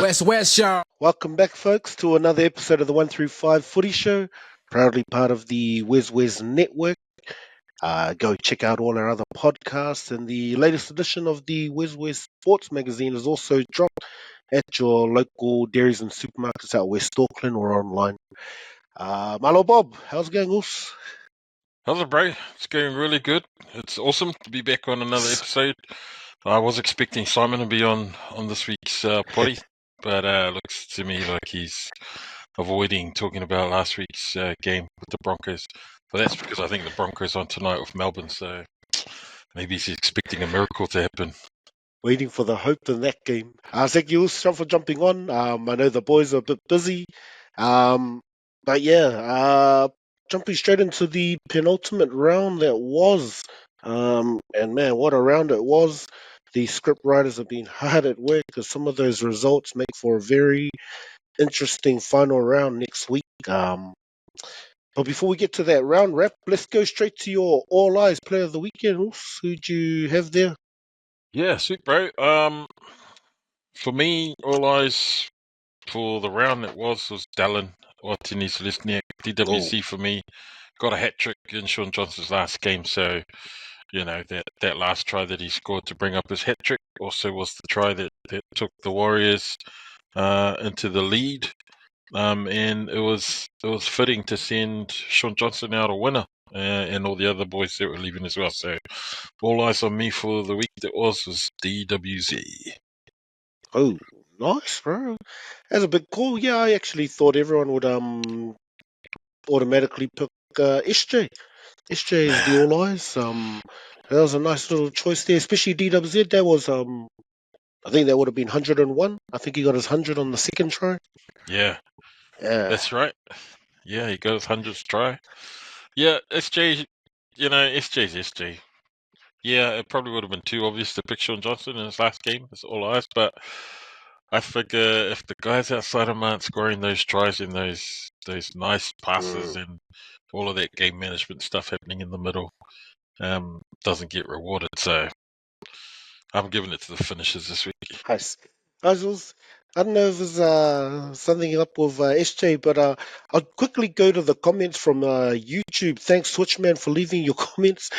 WesWes show. Welcome back, folks, to another episode of the 1 through 5 Footy Show, proudly part of the WesWes Network. Go check out all our other podcasts, and the latest edition of the WesWes Sports Magazine is also dropped at your local dairies and supermarkets out West Auckland or online. Hello, Bob. How's it going, Us? How's it, bro? It's going really good. It's awesome to be back on another episode. I was expecting Simon to be on this week's potty, but looks to me like he's avoiding talking about last week's game with the Broncos. But that's because I think the Broncos on tonight with Melbourne, so maybe he's expecting a miracle to happen. Waiting for the hope in that game. Thank you, Us, for jumping on. I know the boys are a bit busy. But yeah, jumping straight into the penultimate round that was. And man, what a round it was. The script writers have been hard at work because some of those results make for a very interesting final round next week. But before we get to that round wrap, let's go straight to your All Eyes Player of the Weekend. Who'd you have there? Yeah, sweet, bro. For me, all eyes for the round that was Dallin Watini-Selesniak, DWC for me. Got a hat-trick in Shaun Johnson's last game, so, you know, that last try that he scored to bring up his hat-trick also was the try that took the Warriors into the lead. And it was fitting to send Shaun Johnson out a winner and all the other boys that were leaving as well. So all eyes on me for the week that was DWZ. Oh, nice, bro. That's a big call. Yeah, I actually thought everyone would automatically pick SJ. SJ is the All Eyes. That was a nice little choice there, especially DWZ. That was I think that would have been 101. I think he got his 100 on the second try. Yeah, Yeah, that's right. Yeah, he got his 100th try. Yeah, SJ, you know, SJ's SJ. Yeah, it probably would have been too obvious to pick Shaun Johnson in his last game. It's all eyes, but I figure if the guys outside him aren't scoring those tries and those nice passes and all of that game management stuff happening in the middle, doesn't get rewarded. So I'm giving it to the finishers this week. nice. I don't know if there's something up with SJ, but I'll quickly go to the comments from YouTube. Thanks, Switchman, for leaving your comments.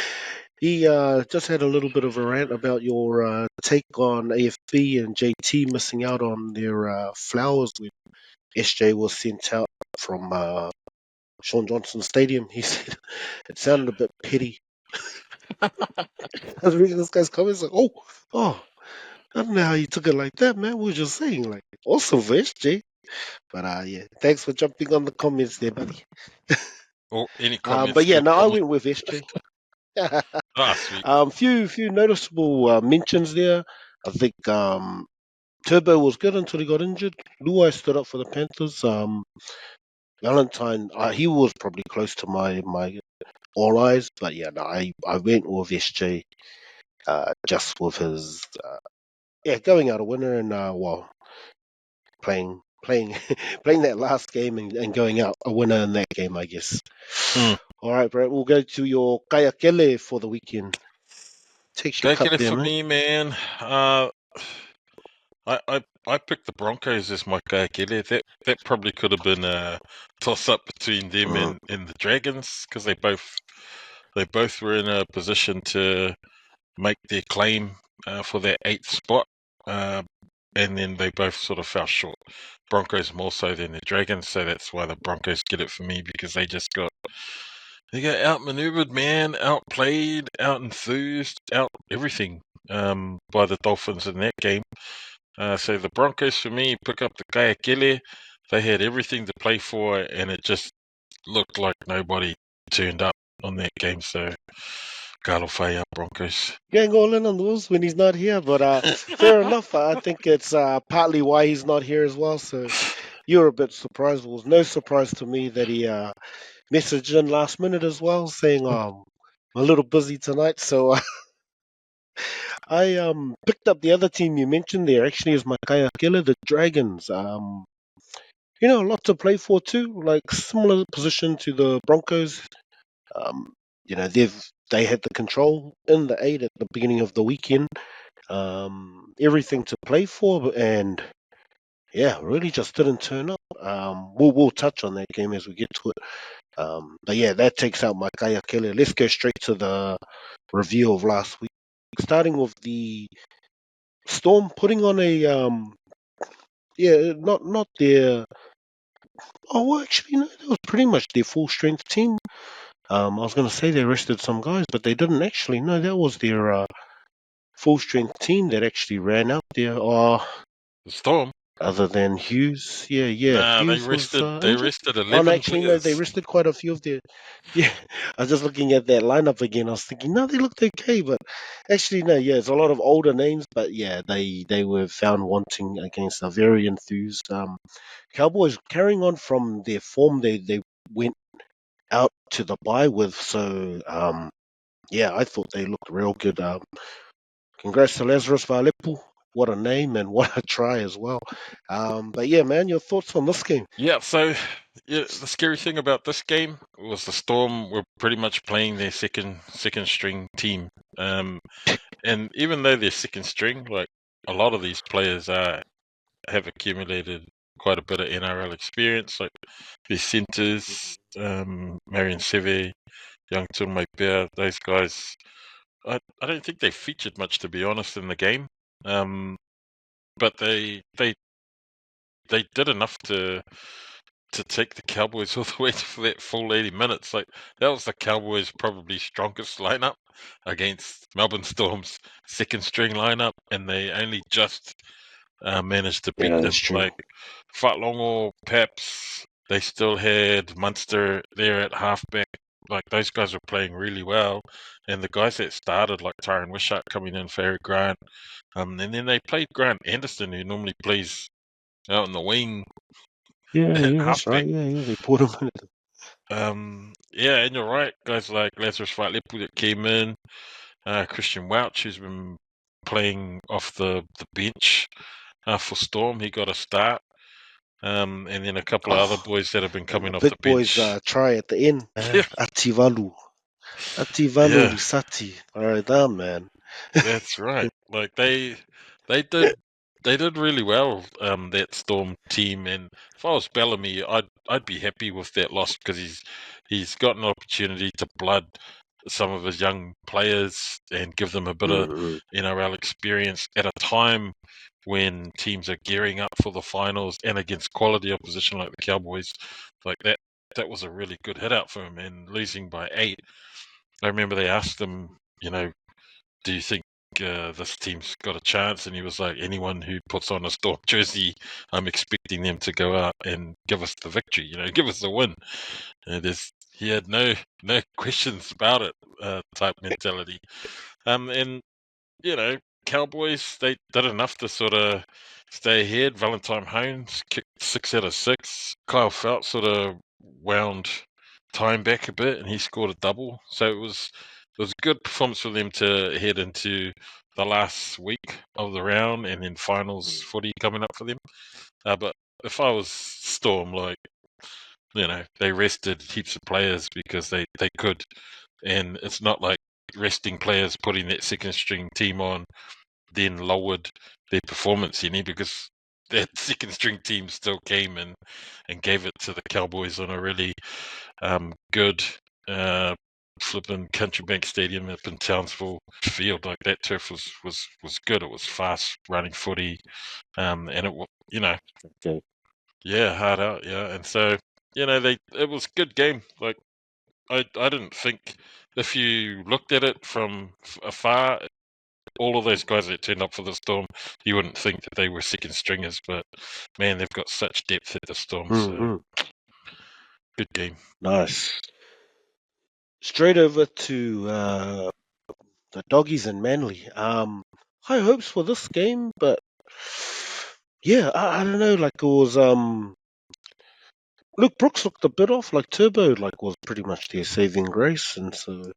He just had a little bit of a rant about your take on AFB and JT missing out on their flowers when SJ was sent out from Shaun Johnson Stadium. He said it sounded a bit petty. I was reading this guy's comments like, oh, I don't know how you took it like that, man. We were just saying, like, awesome for SJ. But yeah, thanks for jumping on the comments there, buddy. Or any comments? But yeah, no, I went with SJ. Sweet. Few noticeable mentions there. I think Turbo was good until he got injured. Luai stood up for the Panthers. Valentine, he was probably close to my All Eyes, but yeah, no, I went with SJ just with his going out a winner and playing playing that last game and going out a winner in that game, I guess. All right, Brett, we'll go to your Kaea Kele for the weekend. Takes your cup there, for man. me, man. I picked the Broncos as my Kele. That probably could have been a toss up between them and the Dragons because they both were in a position to make their claim for that 8th spot, and then they both sort of fell short. Broncos more so than the Dragons, so that's why the Broncos get it for me because they got outmaneuvered, man, outplayed, out enthused, out everything by the Dolphins in that game. So the Broncos for me pick up the Kaea Kele. They had everything to play for, and it just looked like nobody turned up on that game. So Whāia Broncos. Going all in on the Wolves when he's not here, but fair enough. I think it's partly why he's not here as well. So you're a bit surprised. It was no surprise to me that he messaged in last minute as well, saying I'm a little busy tonight. So I picked up the other team you mentioned there. Actually, is my Kaea Kele, the Dragons. A lot to play for too. Like similar position to the Broncos. They had the control in the 8 at the beginning of the weekend. Everything to play for, and yeah, really just didn't turn up. We'll touch on that game as we get to it. But yeah, that takes out my Kaea Kele. Let's go straight to the review of last week, starting with the Storm putting on a yeah, not their. Oh, well, actually, no, that was pretty much their full strength team. I was going to say they rested some guys, but they didn't actually. No, that was their full strength team that actually ran out there. The Storm. Other than Hughes, yeah, Nah, they Hughes was rested. They injured. rested Oh, no, 11 actually, no, they players. rested quite a few of their. Yeah, I was just looking at that lineup again. I was thinking, no, they looked okay, but actually, no, yeah, it's a lot of older names, but yeah, they were found wanting against a very enthused Cowboys, carrying on from their form they went out to the bye with. So yeah, I thought they looked real good. Congrats to Lazarus Valepu. What a name and what a try as well. But yeah, man, your thoughts on this game? Yeah. So, yeah, the scary thing about this game was the Storm were pretty much playing their second string team. And even though they're second string, like a lot of these players have accumulated quite a bit of NRL experience. Like their centers, Marion Seve, Young Tun Bear, those guys. I don't think they featured much, to be honest, in the game. But they did enough to take the Cowboys all the way to that full 80 minutes. Like that was the Cowboys' probably strongest lineup against Melbourne Storm's second string lineup, and they only just managed to beat Yeah, them. that's true. Like Fatlongo, Peps, they still had Munster there at halfback. Like those guys were playing really well, and the guys that started, like Tyron Wishart coming in for Harry Grant, and then they played Grant Anderson, who normally plays out in the wing at Yeah, that's halfback. right. Yeah, they put him in it. Yeah, and you're right. Guys like Lazarus Faitlepu that came in, Christian Welch, who's been playing off the bench for Storm, he got a start. And then a couple of other Oh, boys that have been and the coming off big the boys bench. try at the end. Yeah, Ativalu yeah, Risati. All right, down, man. that's right. Like they did they did really well. That Storm team, and if I was Bellamy, I'd be happy with that loss because he's got an opportunity to blood some of his young players and give them a bit of Mm-hmm. NRL experience at a time when teams are gearing up for the finals and against quality opposition like the Cowboys. Like that was a really good hit out for him, and losing by 8. I remember they asked him, do you think this team's got a chance? And he was like, anyone who puts on a Storm jersey, I'm expecting them to go out and give us the victory, give us the win. And he had no questions about it, type mentality. And Cowboys, they did enough to sort of stay ahead. Valentine Holmes kicked 6 out of 6. Kyle Phelps sort of wound time back a bit, and he scored a double. So it was a good performance for them to head into the last week of the round, and then finals footy coming up for them. But if I was Storm, like they rested heaps of players because they could, and it's not like resting players putting that second string team on then lowered their performance any because that second string team still came and gave it to the Cowboys on a really good flipping Country Bank Stadium up in Townsville field. Like that turf was good. It was fast running footy, and Okay. yeah, hard out, yeah. And so it was a good game. Like I didn't think if you looked at it from afar, all of those guys that turned up for the Storm, you wouldn't think that they were second stringers, but man, they've got such depth at the Storm. So Mm-hmm. good game. Nice. Straight over to the doggies and Manly. High hopes for this game, but yeah, I don't know. Like it was Luke Brooks looked a bit off. Like Turbo, like was pretty much their saving grace, and so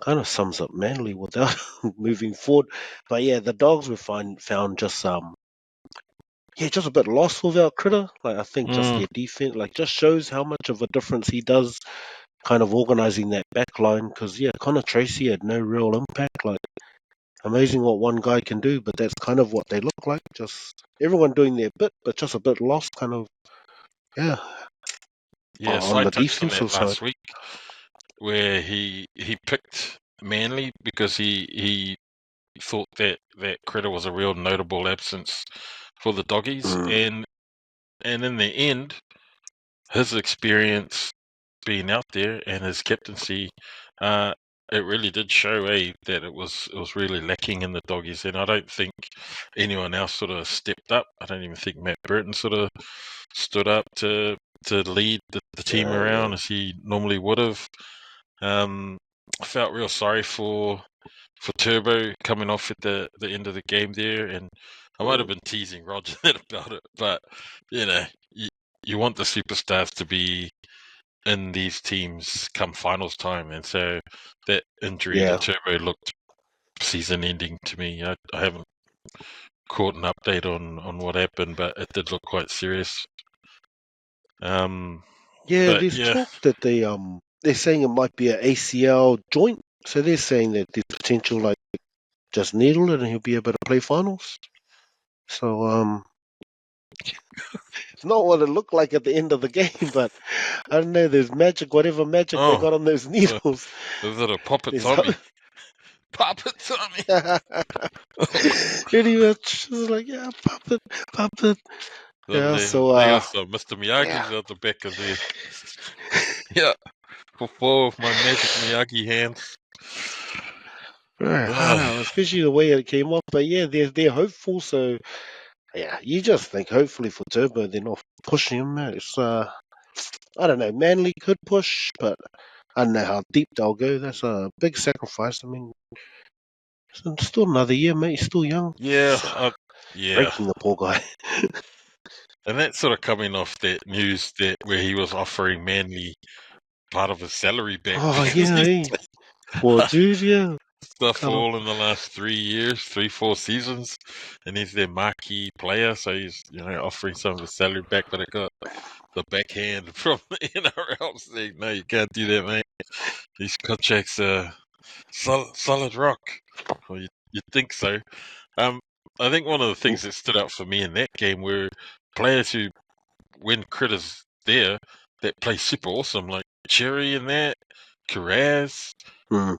kind of sums up Manly without moving forward. But yeah, the dogs were found just yeah, just a bit lost without Critter. Like I think just Mm, their defense, like just shows how much of a difference he does, kind of organizing that back line. Because yeah, Connor Tracy had no real impact. Like amazing what one guy can do, but that's kind of what they look like. Just everyone doing their bit, but just a bit lost, kind of. Yeah, Yes, on I the touched on that defensive side. last week, where he picked Manly because he thought that Critter was a real notable absence for the Doggies, Mm, and in the end, his experience being out there and his captaincy, uh, it really did show that it was really lacking in the Doggies, and I don't think anyone else sort of stepped up. I don't even think Matt Burton sort of stood up to lead the team yeah, yeah. around as he normally would have. I felt real sorry for Turbo coming off at the end of the game there, and I might have Mm, been teasing Roger about it, but you know, you want the superstars to be in these teams come finals time, and so that injury to yeah. Turbo looked season ending to me. I haven't caught an update on what happened, but it did look quite serious. Yeah, But there's yeah, talk that they're saying it might be an ACL joint, so they're saying that there's potential like just needle it and he'll be able to play finals. So it's not what it looked like at the end of the game, but I don't know. There's magic, whatever magic they oh, got on those uh, needles. is it a Papa There's Tommy? Papa Tommy. pretty much it's like yeah, pop it. Yeah, so They got some Mr. yeah. Miyagi's out the back of there. Yeah, for four of my magic Miyagi hands. Right, I Ugh. know, especially the way it came off. But yeah, they're hopeful. So yeah, you just think hopefully for Turbo they're not pushing him. It's I don't know. Manly could push, but I don't know how deep they'll go. That's a big sacrifice. I mean, it's still another year, mate. He's still young. Yeah, It's, yeah. breaking the poor guy. And that's sort of coming off that news that where he was offering Manly part of his salary back Oh because yeah, he's hey, poor dude. Yeah, stuff kind of. all in the last 3 years, 3-4 seasons, and he's their marquee player. So he's offering some of his salary back, but it got the backhand from the NRL saying, "No, you can't do that, mate. These contracts are solid rock." Well, you think so? Um, I think one of the things that stood out for me in that game were players who, when Critter's there, that play super awesome, like Cherry and that, Karaz. Mm.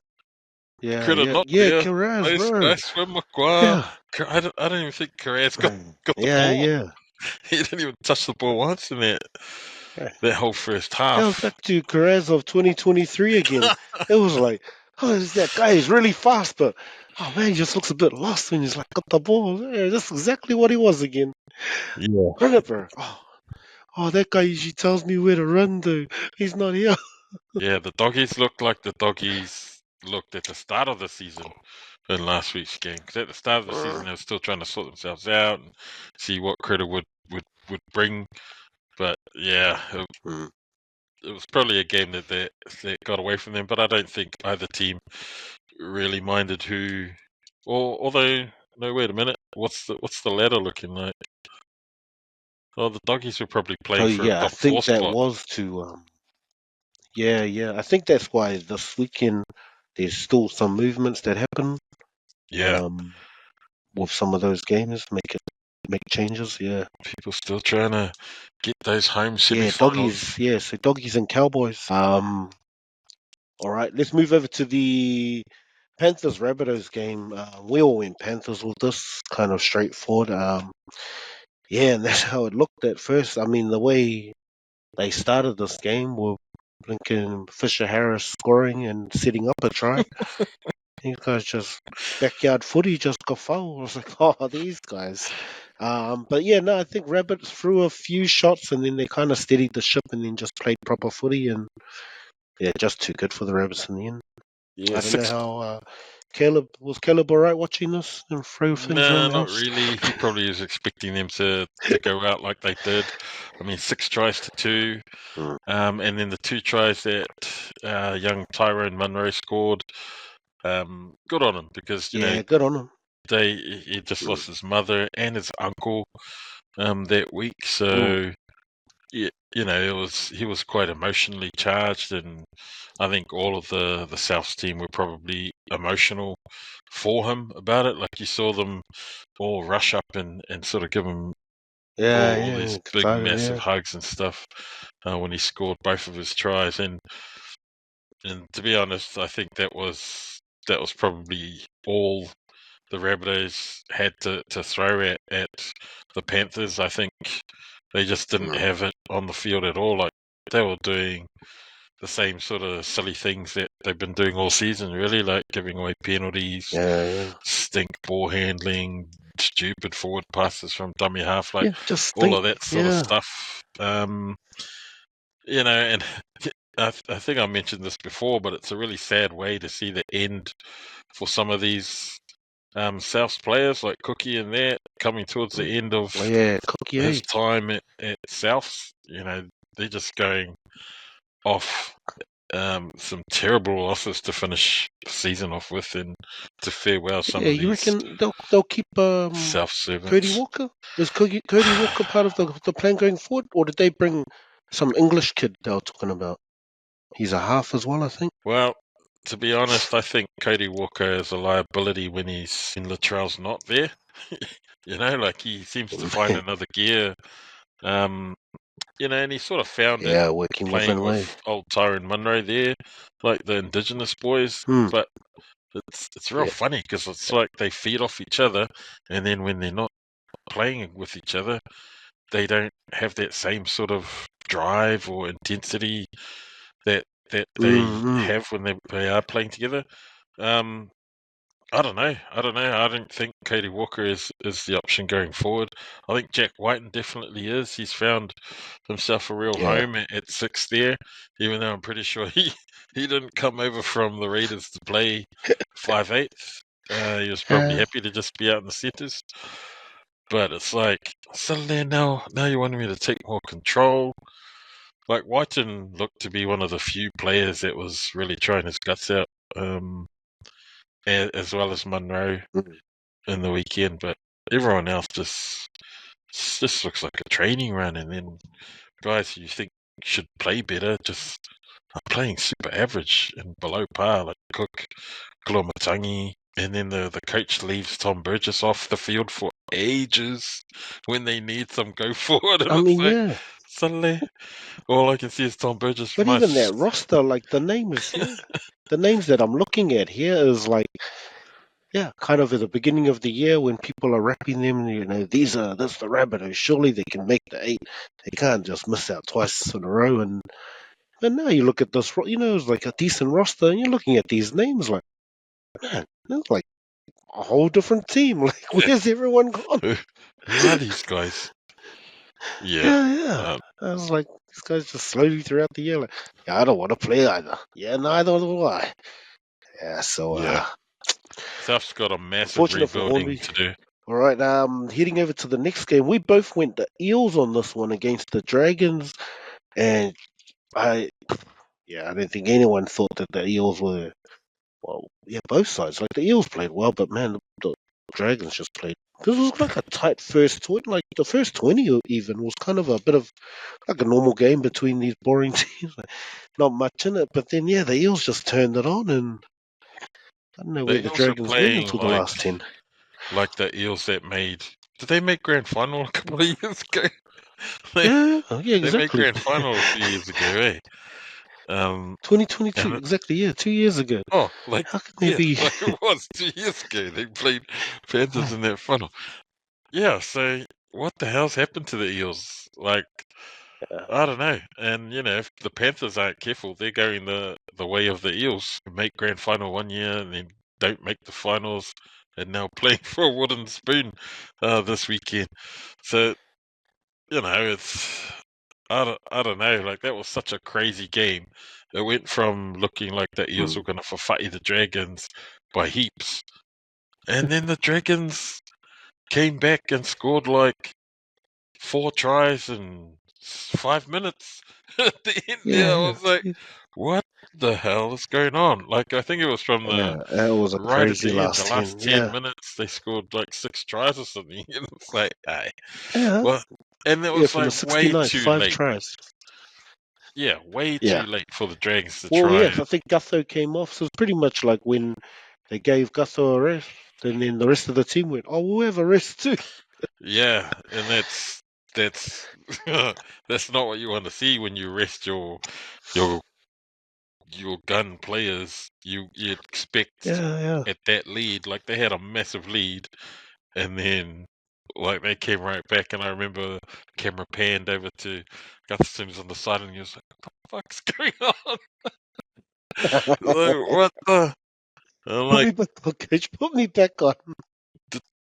Yeah, Critter yeah, not yeah. there. Carraz, Nice, bro. nice swim, Macquarie. Yeah, I don't even think Karaz right. got the Yeah, ball. yeah. He didn't even touch the ball once in Yeah. that whole first That was half. back to Carraz of 2023 again. It was like, oh, that guy is really fast, but oh man, he just looks a bit lost when he's like got the ball. Yeah, that's exactly what he was again. Yeah. Run it, bro. Oh, that guy usually tells me where to run to. He's not here. Yeah, the doggies looked like the doggies looked at the start of the season in last week's game. Because at the start of the season, they were still trying to sort themselves out and see what Critter would bring. But yeah, Mm. it was probably a game that got away from them. But I don't think either team really minded who. Or although, no, wait a minute. What's the ladder looking like? Oh, the doggies were probably So playing for a yeah, I top four think that spot. was to yeah, yeah. I think that's why this weekend there's still some movements that happen Yeah, um with some of those games, make changes. Yeah. people still trying to get those home Yeah, semi-finals. doggies. Yeah, so doggies and Cowboys. All right, let's move over to the Panthers Rabbitohs game. We all went Panthers with this, kind of straightforward. Yeah, and that's how it looked at first. I mean, the way they started this game with Lincoln Fisher Harris scoring and setting up a try. These guys just backyard footy just got fouled. I was like, oh, these guys. But yeah, no, I think Rabbits threw a few shots and then they kind of steadied the ship and then just played proper footy and yeah, just too good for the Rabbits in the end. Yeah, I don't know six. how Caleb alright watching this and throw things around No, the not house. really. He probably was expecting them to go out like they did. I mean, 6 tries to 2. Mm. And then the 2 tries that young Tyrone Munro scored. Good on him because Yeah, good on him. he just Mm. lost his mother and his uncle that week. Mm. So yeah, he was quite emotionally charged, and I think all of the Souths team were probably emotional for him about it. Like you saw them all rush up and sort of give him all these big, massive hugs and stuff when he scored both of his tries. And to be honest, I think that was probably all the Rabbitohs had to throw at the Panthers. I think they just didn't have it on the field at all. Like they were doing the same sort of silly things that they've been doing all season, really, like giving away penalties, stink ball handling, stupid forward passes from dummy half, like all of that sort of stuff. You know, and I think I mentioned this before, but it's a really sad way to see the end for some of these Souths players like Cookie and that coming towards the end of his time at Souths. You know, they're just going off some terrible losses to finish the season off with and to farewell some of these. You reckon they'll keep South servants? Cody Walker? Is Cody Walker part of the plan going forward, or did they bring some English kid they were talking about? He's a half as well, I think. Well, to be honest, I think Cody Walker is a liability when Latrell's not there. You know, like he seems to find another gear. You know, and he sort of found it working playing with old Tyrone Munro there, like the Indigenous boys. But it's real funny because it's like they feed off each other, and then when they're not playing with each other, they don't have that same sort of drive or intensity that they have when they are playing together. I don't know. I don't think Cody Walker is the option going forward. I think Jack Whiten definitely is. He's found himself a real home at 6 there, even though I'm pretty sure he didn't come over from the Raiders to play 5/8. He was probably happy to just be out in the centres. But it's like, suddenly now you want me to take more control. Like, Whiten looked to be one of the few players that was really trying his guts out. As well as Munro in the weekend, but everyone else just looks like a training run, and then guys who you think should play better just are playing super average and below par, like Cook, Glomatangi, and then the coach leaves Tom Burgess off the field for ages when they need some go forward. And suddenly all I can see is Tom Burgess. But even that roster, like the names that I'm looking at here is like, kind of at the beginning of the year when people are wrapping them, you know, that's the Rabbitohs. Surely they can make the 8. They can't just miss out twice in a row. And now you look at this, you know, it's like a decent roster, and you're looking at these names like, man, it's like a whole different team. Like, where's everyone gone? Who are these guys? I was like, these guys just slowly throughout the year, like, I don't want to play either. Neither do I. South's got a massive rebuilding to do. All right, heading over to the next game, we both went the Eels on this one against the Dragons, and I don't think anyone thought that the Eels were, both sides. Like, the Eels played well, but man, the Dragons just played. This was like a tight first 20. Like, the first 20 even was kind of a bit of like a normal game between these boring teams. Like, not much in it, but then the Eels just turned it on, and I don't know where the Dragons went until the last 10. Like the Eels that made... Did they make grand final a couple of years ago? Exactly. They made grand final a few years ago, eh? 2022, exactly, 2 years ago. Oh, like, how can they be? Like it was 2 years ago. They played Panthers in that final. Yeah, so what the hell's happened to the Eels? Like, I don't know. And, you know, if the Panthers aren't careful, they're going the way of the Eels. Make grand final 1 year and then don't make the finals, and now playing for a wooden spoon this weekend. So, you know, it's... I don't know. Like, that was such a crazy game. It went from looking like the Eels were going to whawhai the Dragons by heaps. And then the Dragons came back and scored like 4 tries in 5 minutes at the end there. I was like, what the hell is going on? Like, I think it was from it was a right crazy at the end, the last 10 10 minutes, they scored like 6 tries or something. And it's like, hey. Yeah. Well, and it was from like the way too 5 late. tries. Way too late for the Dragons to well, try. I think Gutho came off, so it's pretty much like when They gave Gutho a rest, and then the rest of the team went, "Oh, we'll have a rest too." Yeah, and that's that's not what you want to see when you rest your gun players. You expect Yeah. at that lead, like they had a massive lead, and then like they came right back. And I remember the camera panned over to Gus Sims on the side, and he was like, "What the fuck's going on? Like, what the?" I'm Put like, me back on, coach. Put me back on.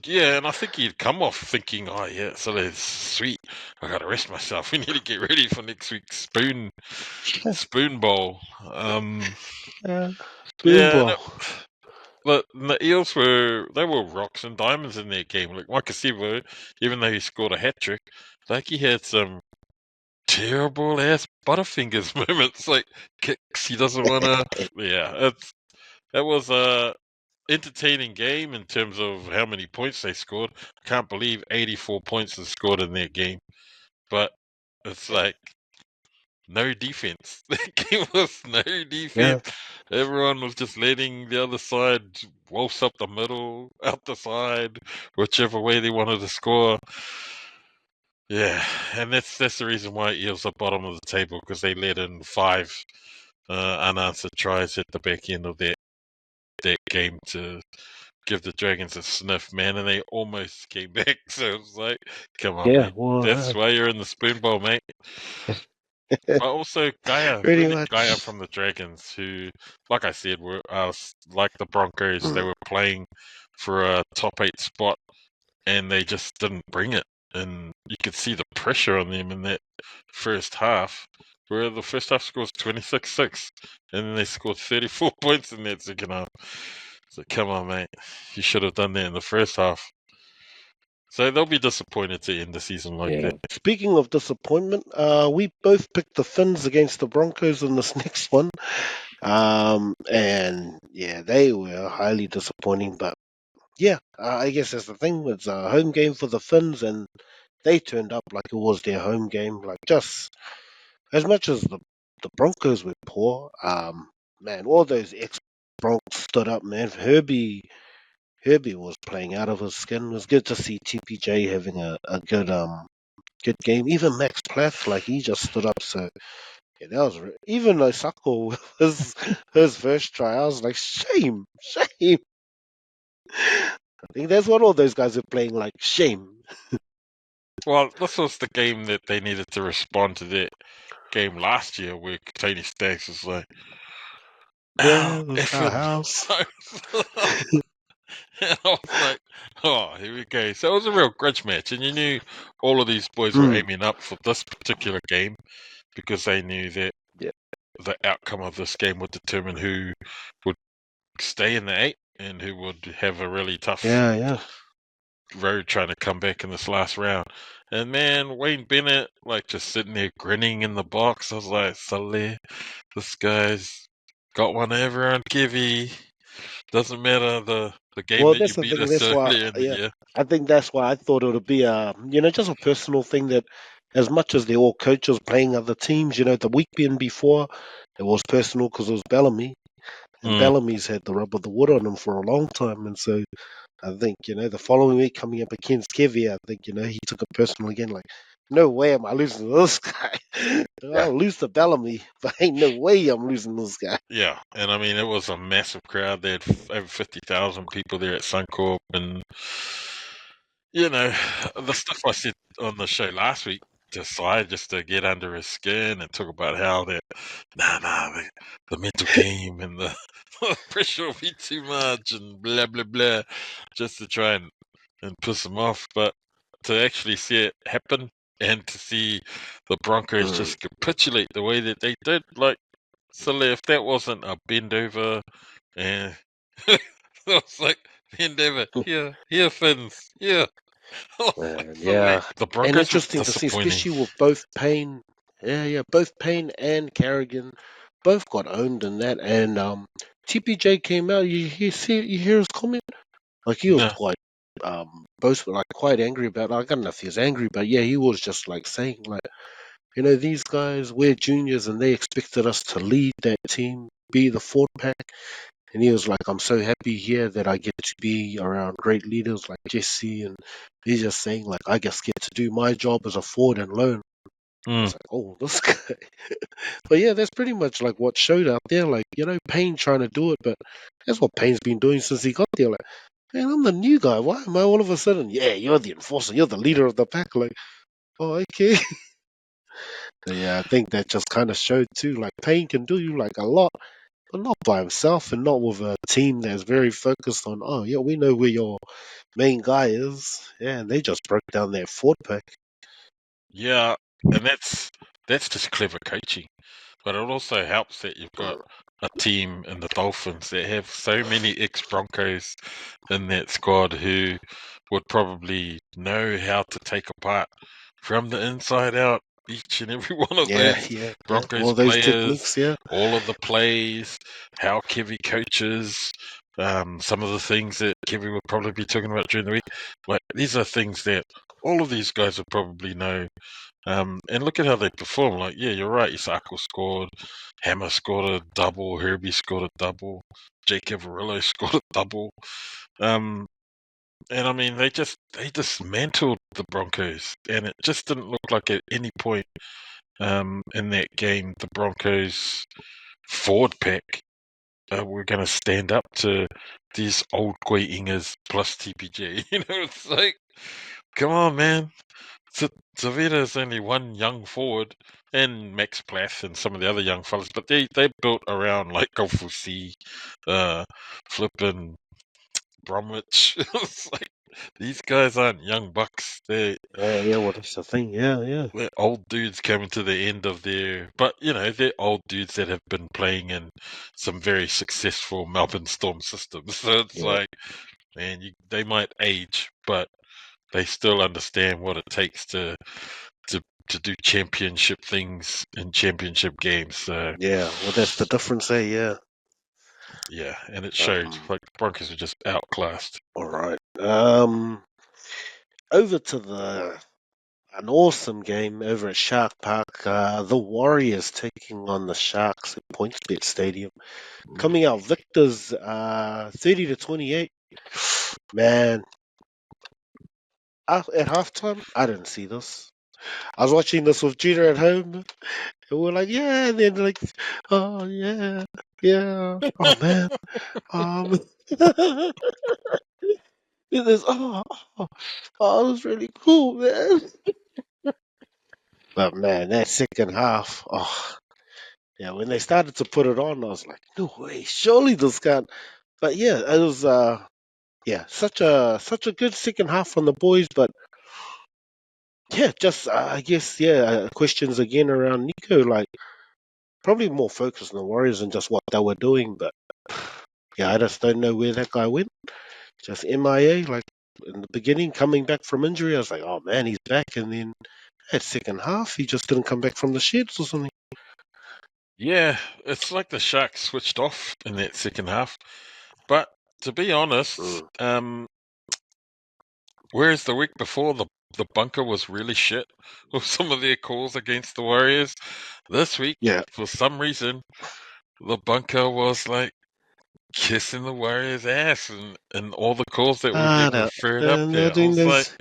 yeah, and I think he'd come off thinking, "Oh yeah, so that's sweet. I gotta rest myself. We need to get ready for next week's spoon bowl." Yeah, and Spoonball. look, the Eels were rocks and diamonds in their game. Like Mike Sivo, even though he scored a hat trick, like he had some terrible ass butterfingers moments, like kicks he doesn't want to. Yeah, that was a entertaining game in terms of how many points they scored. I can't believe 84 points they scored in their game, but it's like no defense. The game was no Yeah. defense. Everyone was just letting the other side waltz up the middle, out the side, whichever way they wanted to score. Yeah, and that's the reason why Eels are bottom of the table, because they let in 5 unanswered tries at the back end of that game to give the Dragons a sniff, man, and they almost came back. So it's like, come on, Yeah. mate. That's Well, why you're in the spoon bowl, mate. But also Kaea, pretty really Kaea much. from the Dragons, who, like I said, were like the Broncos. They were playing for a top 8 spot, and they just didn't bring it. And you could see the pressure on them in that first half, where the first half scores 26-6, and then they scored 34 points in that second half. So come on, mate, you should have done that in the first half. So they'll be disappointed to end the season like Yeah. that. Speaking of disappointment, we both picked the Finns against the Broncos in this next one. And yeah, they were highly disappointing. But yeah, I guess that's the thing. It's a home game for the Finns, and they turned up like it was their home game. Like just as much as the Broncos were poor. Man, all those ex Broncos stood up. Man, Herbie was playing out of his skin. It was good to see TPJ having a good game. Even Max Plath, like he just stood up. So yeah, that was even though Sako his first try, I was like, shame. I think that's what all those guys are playing like, shame. Well, this was the game that they needed to respond to that game last year where Tony Staggs was like, Yeah, "Ow, it was our effing." house. And I was like, "Oh, here we go." So it was a real grudge match, and you knew all of these boys were Mm, aiming up for this particular game because they knew that yeah, the outcome of this game would determine who would stay in the 8 and who would have a really tough yeah. road trying to come back in this last round. And man, Wayne Bennett, like just sitting there grinning in the box. I was like, Saleh, this guy's got one over on Kivy. Doesn't matter the game Well, that you that's the beat thing. us That's why, earlier in the yeah, year. I think that's why I thought it would be just a personal thing that, as much as they're all coaches playing other teams, the weekend before, it was personal because it was Bellamy, and Mm, Bellamy's had the rub of the wood on him for a long time, and so I think the following week coming up against Kevy, I think he took it personal again. Like, no way am I losing to this guy. yeah. I'll lose to Bellamy, but ain't no way I'm losing to this guy. Yeah, and I mean it was a massive crowd. They had over 50,000 people there at Suncorp, and the stuff I said on the show last week to Sai just to get under his skin and talk about how the mental game and the pressure will be too much and blah blah blah, just to try and piss him off. But to actually see it happen and to see the Broncos Mm. just capitulate the way that they did, like, so if that wasn't a bend over and it was like bend over, here Finns, here. I was like, And Saleh. yeah, The and Broncos were interesting to see, disappointing. especially with both Payne, both Payne and Carrigan, both got owned in that. And TPJ came out. You hear his comment? Like he was No, quite both were like quite angry about. I don't know if he was angry, but yeah, he was just like saying like, these guys we're juniors and they expected us to lead that team, be the forward pack. And he was like, I'm so happy here that I get to be around great leaders like Jesse. And he's just saying, like, I just get to do my job as a forward and learn. I was Mm. like, oh, this guy. But yeah, that's pretty much like what showed out there. Like, Payne trying to do it, but that's what Payne's been doing since he got there. Like, man, I'm the new guy. Why am I all of a sudden, yeah, you're the enforcer, you're the leader of the pack? Like, oh, okay. Yeah, I think that just kind of showed too. Like, Payne can do you like a lot, but not by himself and not with a team that's very focused on, oh, yeah, we know where your main guy is. Yeah, and they just broke down their forward pack. Yeah, and that's just clever coaching. But it also helps that you've got a team in the Dolphins that have so many ex-Broncos in that squad who would probably know how to take apart from the inside out each and every one of Yeah, those yeah, yeah. Broncos All those players, techniques, yeah. all of the plays, how Kevy coaches, some of the things that Kevy would probably be talking about during the week. Like, these are things that all of these guys would probably know. And look at how they perform. Like, yeah, you're right. Isako scored, Hammer scored a double, Herbie scored a double, Jake Averillo scored a double. And I mean, they dismantled the Broncos, and it just didn't look like at any point in that game the Broncos forward pack were going to stand up to these old Koi Ingers plus TPJ. It's like, come on, man. Zavita is only one young forward, and Max Plath and some of the other young fellas, but they built around like Kofusi, flipping Bromwich. It's like, these guys aren't young bucks. Yeah, yeah, well, that's the thing. Yeah, yeah. They're old dudes coming to the end of their, but they're old dudes that have been playing in some very successful Melbourne Storm systems. So it's Yeah, like, man, they might age, but they still understand what it takes to do championship things in championship games. So yeah. Well, that's the difference there. Yeah. yeah, and it showed. Um. Like, the Broncos were just outclassed. All right. Over to an awesome game over at Shark Park. The Warriors taking on the Sharks at PointsBet Stadium, coming out victors. 30-28. Man, at halftime, I didn't see this. I was watching this with Gina at home, and we're like, yeah, and then like, oh yeah, yeah, oh man, um, it is, it was really cool, man. But man, that second half, yeah, when they started to put it on, I was like, no way, surely this can't. But yeah, it was, yeah, such a good second half from the boys, but yeah, just I guess questions again around Nico, like probably more focused on the Warriors and just what they were doing, but yeah, I just don't know where that guy went. Just MIA, like in the beginning, coming back from injury, I was like, oh man, he's back, and then that second half, he just didn't come back from the sheds or something. Yeah, it's like the Sharks switched off in that second half. But to be honest, whereas the week before the bunker was really shit with some of their calls against the Warriors, this week, Yeah, for some reason, the bunker was like kissing the Warriors' ass, and all the calls that would get no, referred up they're there. I doing was like, those.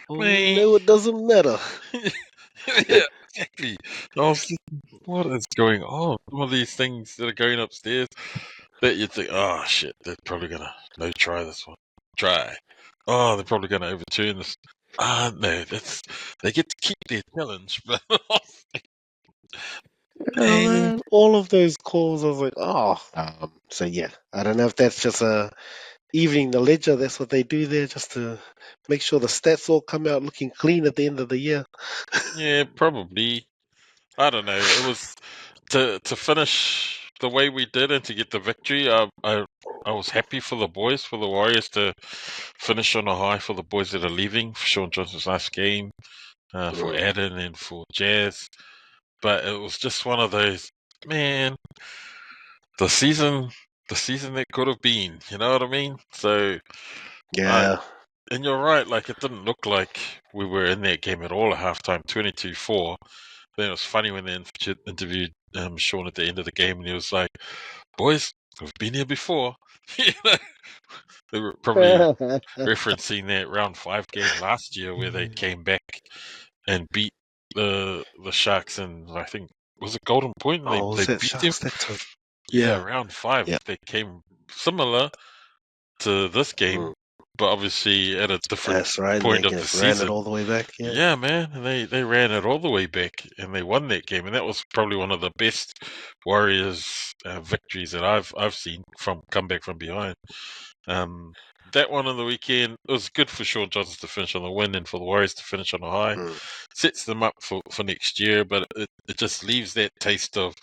Oh man, no, it doesn't matter. yeah, exactly. I was thinking, what is going on? Some of these things that are going upstairs that you'd think, oh shit, they're probably gonna no try this one. Try. Oh, they're probably gonna overturn this. No, they get to keep their challenge, but Oh man, man, all of those calls, I was like, oh. So yeah, I don't know if that's just a evening the ledger. That's what they do there, just to make sure the stats all come out looking clean at the end of the year. yeah, probably. I don't know. It was to finish the way we did and to get the victory. I was happy for the boys, for the Warriors to finish on a high, for the boys that are leaving, for Shaun Johnson's last game, for Mm. Adam and for Jazz. But it was just one of those, man, the season that could have been. You know what I mean? So, I Yeah, and you're right. Like, it didn't look like we were in that game at all at halftime, 22-4. Then it was funny when they interviewed Shaun at the end of the game, and he was like, boys, we've been here before. You know, they were probably referencing that round 5 game last year where they came back and beat the Sharks, and I think was it Golden Point, and Oh, was they that beat them. Sharks that time? Yeah, Yeah. round 5 Yeah. they came similar to this game, Mm. but obviously at a different That's right. And point they of the just ran it season. all the way back. Yeah. Yeah, man, and they ran it all the way back and they won that game, and that was probably one of the best Warriors victories that I've seen from comeback from behind. Um, that one on the weekend, it was good for Shaun Johnson to finish on the win and for the Warriors to finish on a high. Mm. Sets them up for next year, but it just leaves that taste of,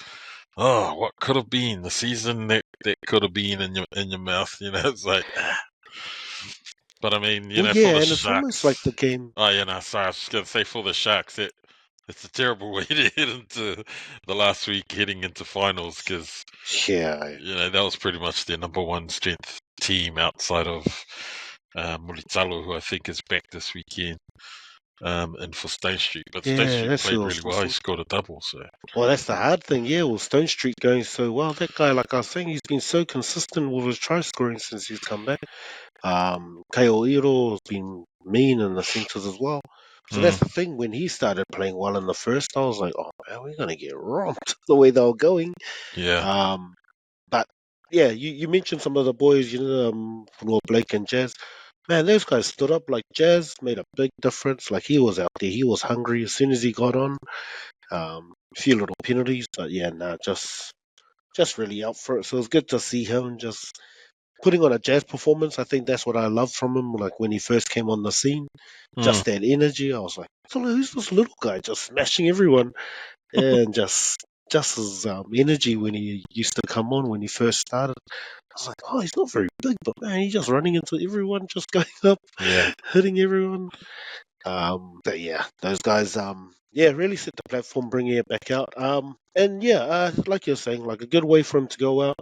oh, what could have been the season that could have been in your mouth. You know, it's like, but I mean, Well, for yeah, the and it's almost like Sharks. the game. Oh, sorry, I was just gonna say for the Sharks, it's a terrible way to head into the last week, heading into finals, because Yeah. that was pretty much their number one strength team outside of Mulitalo, who I think is back this weekend, and for Stone Street. But Stone Yeah, Street that's played who I really was well. He listening. scored a double, so. Well, that's the hard thing. Yeah, well, Stone Street going so well. That guy, like I was saying, he's been so consistent with his try scoring since he's come back. Kaea has been mean in the centres as well. So Mm, that's the thing. When he started playing well in the first, I was like, oh man, we're gonna get romped the way they were going. yeah, Um, but yeah, you mentioned some of the boys, Lord Blake and Jazz. Man, those guys stood up. Like Jazz made a big difference. Like he was out there, he was hungry as soon as he got on. A few little penalties, but yeah, nah, just really up for it. So it's good to see him just putting on a Jazz performance. I think that's what I loved from him. Like when he first came on the scene, mm, just that energy. I was like, so who's this little guy just smashing everyone? And just his energy when he used to come on when he first started. I was like, oh, he's not very big, but man, he's just running into everyone, just going up, yeah, hitting everyone. But yeah, those guys, yeah, really set the platform, bringing it back out. And yeah, like you're saying, like a good way for him to go out.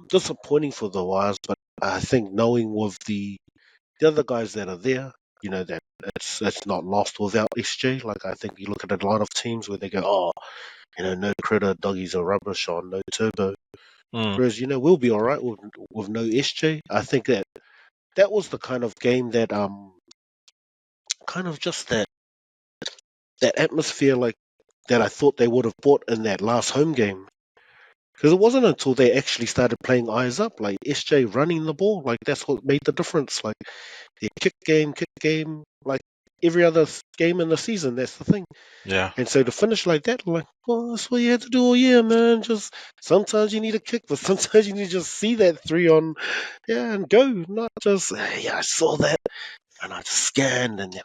Disappointing for the Wires, but I think knowing with the other guys that are there, that it's not lost without SJ. Like I think you look at a lot of teams where they go, oh, no critter, doggies are rubbish, or no turbo. mm, Whereas we'll be all right with no SJ. I think that was the kind of game that kind of just that atmosphere like that I thought they would have brought in that last home game. Because it wasn't until they actually started playing eyes up, like SJ running the ball, like that's what made the difference. Like their kick game, like every other game in the season. That's the thing. yeah, And so to finish like that, like, well, that's what you had to do all year, man. Just sometimes you need a kick, but sometimes you need to just see that three on, yeah, and go, not just, yeah, I saw that and I just scanned and then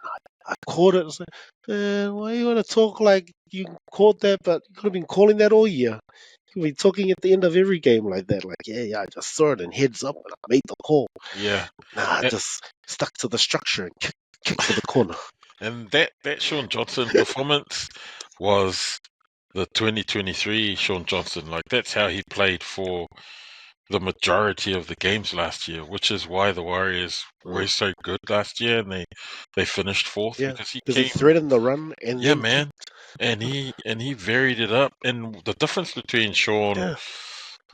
I caught it. It's like, why you want to talk like you caught that, but you could have been calling that all year. You could be talking at the end of every game like that, like, yeah, I just saw it and heads up and I made the call. yeah. Nah, I And, just stuck to the structure and kick for the corner. and that Shaun Johnson performance was the 2023 Shaun Johnson. Like that's how he played for the majority of the games last year, which is why the Warriors were Mm, so good last year, and they finished fourth yeah, because he because he came, threatened the run and yeah, then man, kicked. and he varied it up. And the difference between Sean Yeah,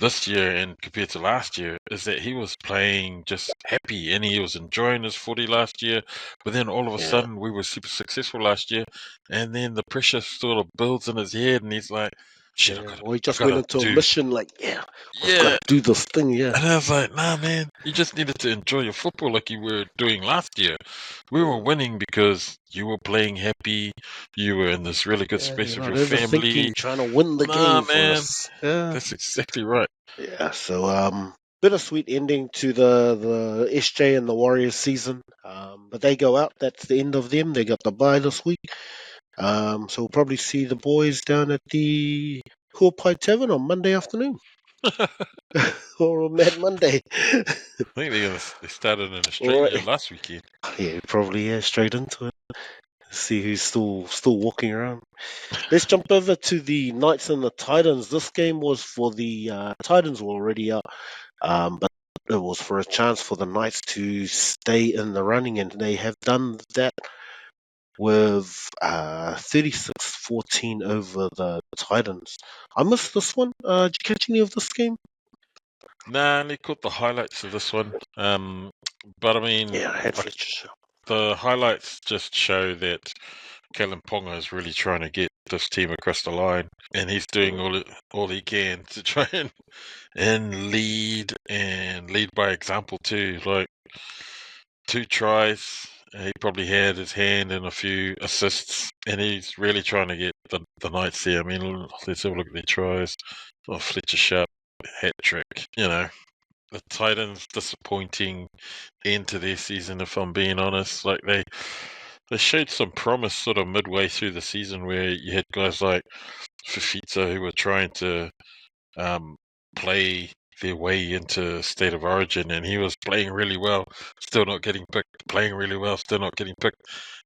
this year and compared to last year is that he was playing just happy and he was enjoying his footy last year. But then all of a yeah, sudden we were super successful last year, and then the pressure sort of builds in his head, and he's like, "Shit, yeah. Or he I just went gotta into a do, mission like, yeah, we've got to yeah." do this thing. Yeah, And I was like, nah, man, you just needed to enjoy your football like you were doing last year. We were mm, winning because you were playing happy. You were in this really good yeah. space You're with not your overthinking, family. trying to win the Nah, game for man, us. Yeah, that's exactly right. yeah. So bittersweet ending to the SJ and the Warriors season. But they go out. That's the end of them. They got the bye this week. So we'll probably see the boys down at the Huapai Tavern on Monday afternoon. Or on Mad Monday. I think they started in All Australia right. last weekend. Yeah, probably straight into it. See who's still walking around. Let's jump over to the Knights and the Titans. This game was for the Titans were already out, but it was for a chance for the Knights to stay in the running, and they have done that with 36-14 over the Titans. I missed this one. Did you catch any of this game? Nah, I only caught the highlights of this one. But I mean, Yeah, I had like, Fletcher. the highlights just show that Kellen Ponga is really trying to get this team across the line, and he's doing all he can to try and lead by example too. Like 2 tries, he probably had his hand in a few assists, and he's really trying to get the Knights there. I mean, let's have a look at their tries. Oh, Fletcher Sharp hat trick. The Titans disappointing end to their season, if I'm being honest. Like they showed some promise sort of midway through the season where you had guys like Fifita who were trying to play their way into State of Origin, and he was playing really well, still not getting picked, playing really well, still not getting picked.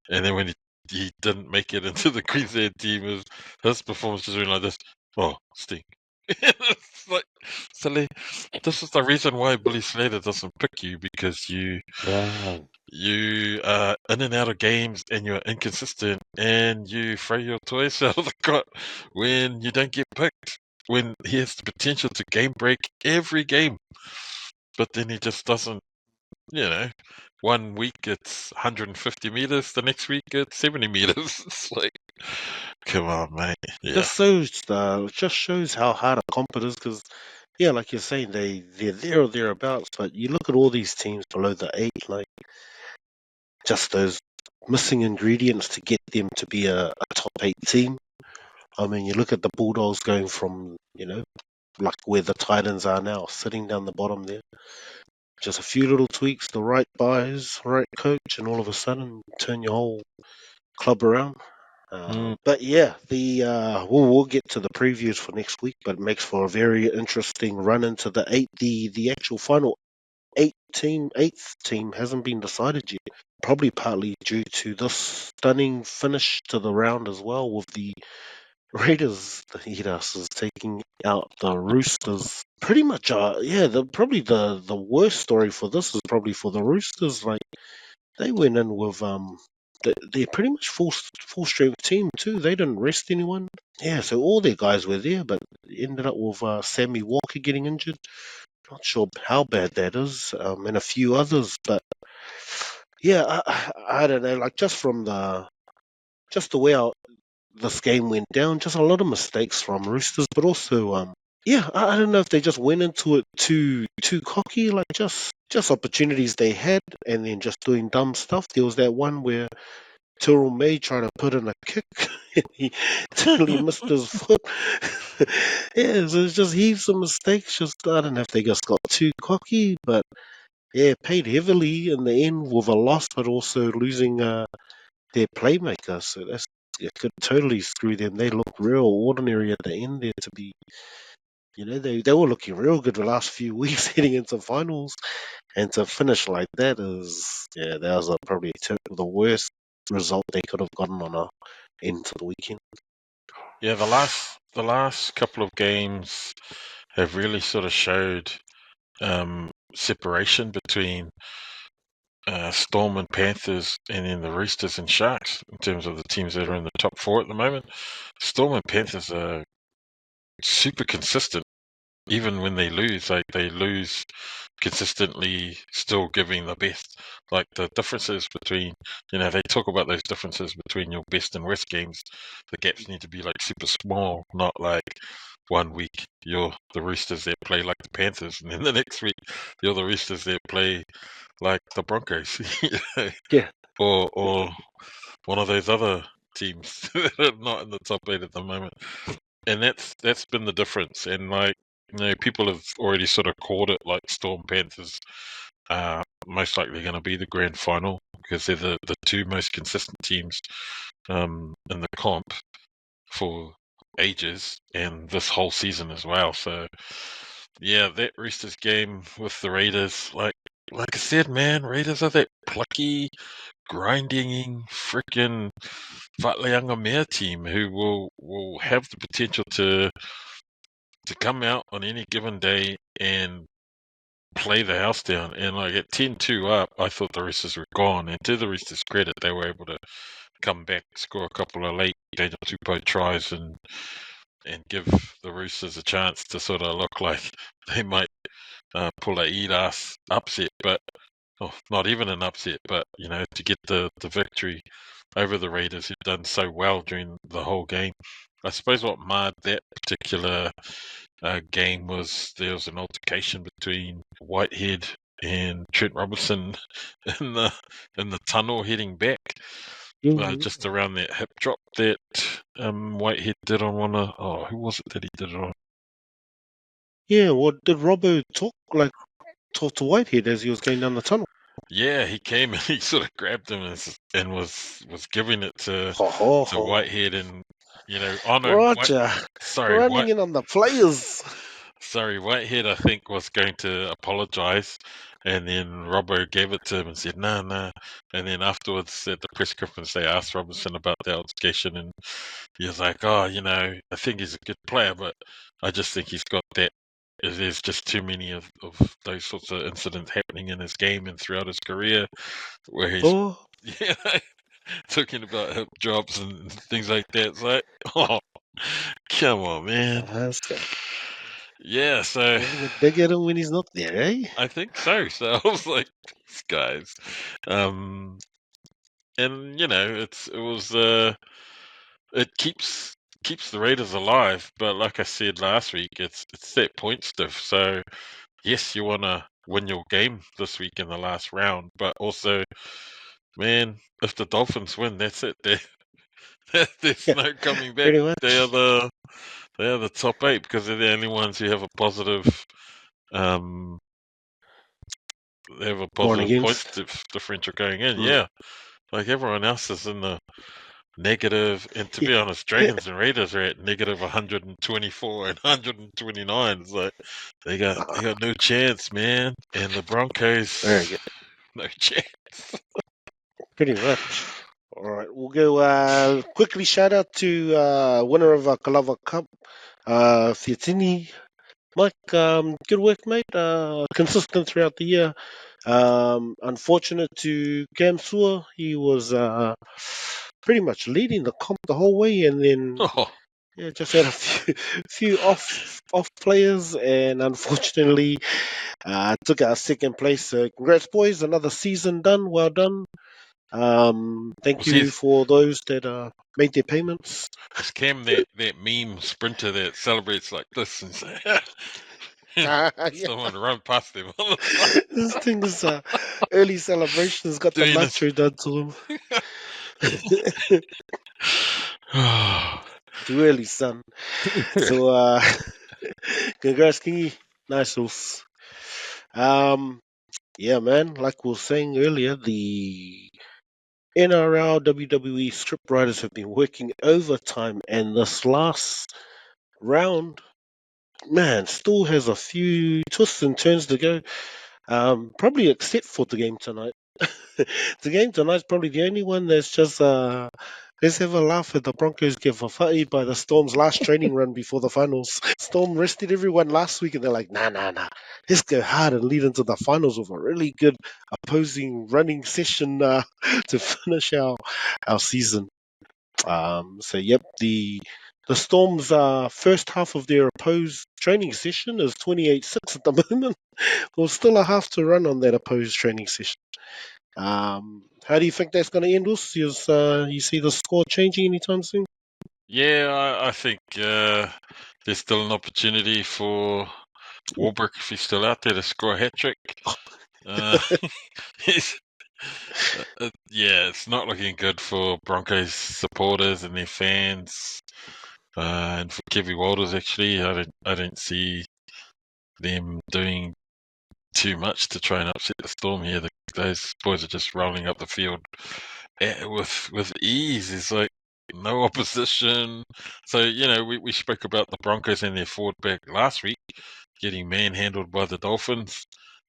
And then when he didn't make it into the Queensland team, his performance was really like this. Oh, stink. It's like, silly. This is the reason why Billy Slater doesn't pick you, because you are in and out of games and you're inconsistent and you throw your toys out of the cot when you don't get picked, when he has the potential to game break every game, but then he just doesn't. 1 week it's 150 meters, the next week it's 70 meters. It's like, come on, mate. Yeah. Just shows how hard a comp it is, because yeah, like you're saying, they're there or thereabouts. But you look at all these teams below the 8, like just those missing ingredients to get them to be a top 8 team. I mean, you look at the Bulldogs going from, like where the Titans are now, sitting down the bottom there. Just a few little tweaks, the right buys, right coach, and all of a sudden turn your whole club around. But yeah, we'll get to the previews for next week, but it makes for a very interesting run into the 8. The actual final eighth team hasn't been decided yet. Probably partly due to this stunning finish to the round as well, with the Raiders, the Eels, taking out the Roosters. Pretty much, the worst story for this is probably for the Roosters. Like they went in with they're pretty much full strength team too. They didn't rest anyone. Yeah, so all their guys were there, but ended up with Sammy Walker getting injured. Not sure how bad that is, and a few others. But yeah, I don't know. Like just the way this game went down, just a lot of mistakes from Roosters, but also yeah, I don't know if they just went into it too cocky, like just opportunities they had, and then just doing dumb stuff. There was that one where Tyrrell May tried to put in a kick, and he totally missed his foot. Yeah, so it's just heaps of mistakes. Just I don't know if they just got too cocky, but yeah, paid heavily in the end with a loss, but also losing their playmaker. So it could totally screw them. They look real ordinary at the end there to be. They were looking real good the last few weeks heading into finals, and to finish like that that was probably the worst result they could have gotten on a end to the weekend. Yeah, the last couple of games have really sort of showed separation between Storm and Panthers, and then the Roosters and Sharks in terms of the teams that are in the top 4 at the moment. Storm and Panthers are super consistent, even when they lose. Like they lose consistently, still giving the best. Like the differences between, they talk about those differences between your best and worst games. The gaps need to be like super small, not like 1 week you're the Roosters that play like the Panthers, and then the next week you're the Roosters that play like the Broncos, Yeah, or one of those other teams that are not in the top 8 at the moment. And that's been the difference. And like, people have already sort of called it, like Storm Panthers most likely going to be the grand final, because they're the 2 most consistent teams in the comp for ages and this whole season as well. So yeah, that Roosters game with the Raiders, like I said, man, Raiders are that plucky, grinding, freaking Whatleyanga Mare team who will have the potential to come out on any given day and play the house down. And like at 10-2 up, I thought the Roosters were gone. And to the Roosters' credit, they were able to come back, score a couple of late Daniel Tupou tries, and give the Roosters a chance to sort of look like they might pull a Iras upset, but not even an upset, but to get the victory over the Raiders, who'd done so well during the whole game. I suppose what marred that particular game was there was an altercation between Whitehead and Trent Robinson in the tunnel heading back, just around that hip drop that Whitehead did on one of who was it that he did it on? Yeah, what did Robbo talk to Whitehead as he was going down the tunnel? Yeah, he came and he sort of grabbed him and was giving it to Ho. Whitehead, and oh no, Roger, sorry, running in on the players. Sorry, Whitehead, I think, was going to apologise, and then Robbo gave it to him and said, no, no. And then afterwards, at the press conference, they asked Robinson about the altercation, and he was like, I think he's a good player, but I just think he's got that. There's just too many of those sorts of incidents happening in his game and throughout his career where he's talking about hip drops and things like that. It's like, oh, come on, man. Yeah, so having a dig at him when he's not there, eh? I think so. So I was like, these guys, and it keeps the Raiders alive. But like I said last week, it's that point stuff. So yes, you want to win your game this week in the last round, but also, man, if the Dolphins win, that's it. There's no coming back. Pretty much. They are the top 8 because they're the only ones who have a positive. They have a positive points differential going in. Yeah, like everyone else is in the negative. And to be honest, Dragons and Raiders are at negative 124 and 129. It's like they got no chance, man. And the Broncos, no chance. Pretty much. All right, we'll go quickly. Shout out to winner of our Kalava Cup, Fiatini. Mike, good work, mate. Consistent throughout the year. Unfortunate to Cam Sua, he was pretty much leading the comp the whole way, and then just had a few off players, and unfortunately took our second place. So congrats, boys! Another season done. Well done. Thank you for those that made their payments. Is Cam that meme sprinter that celebrates like this and say, someone run past him? This thing is early celebrations got the nitro done to him. Too early, son. So congrats, Kingy. Nice horse. Yeah, man. Like we were saying earlier, the NRL WWE script writers have been working overtime, and this last round, man, still has a few twists and turns to go. Probably except for the game tonight. The game tonight's probably the only one that's just let's have a laugh at the Broncos get whawhai by the Storm's last training run before the finals. Storm rested everyone last week and they're like, nah. Let's go hard and lead into the finals with a really good opposing running session to finish our season. So yep, the Storm's first half of their opposed training session is 28-6 at the moment. Well, still a half to run on that opposed training session. How do you think that's going to end, Us? You see the score changing anytime soon? Yeah, I think there's still an opportunity for Warbrick, if he's still out there, to score a hat trick. Yeah, it's not looking good for Broncos supporters and their fans, and for Kevin Walters. Actually, I don't see them doing too much to try and upset the Storm here. Those boys are just rolling up the field with ease. It's like no opposition. So we spoke about the Broncos and their forward back last week getting manhandled by the Dolphins,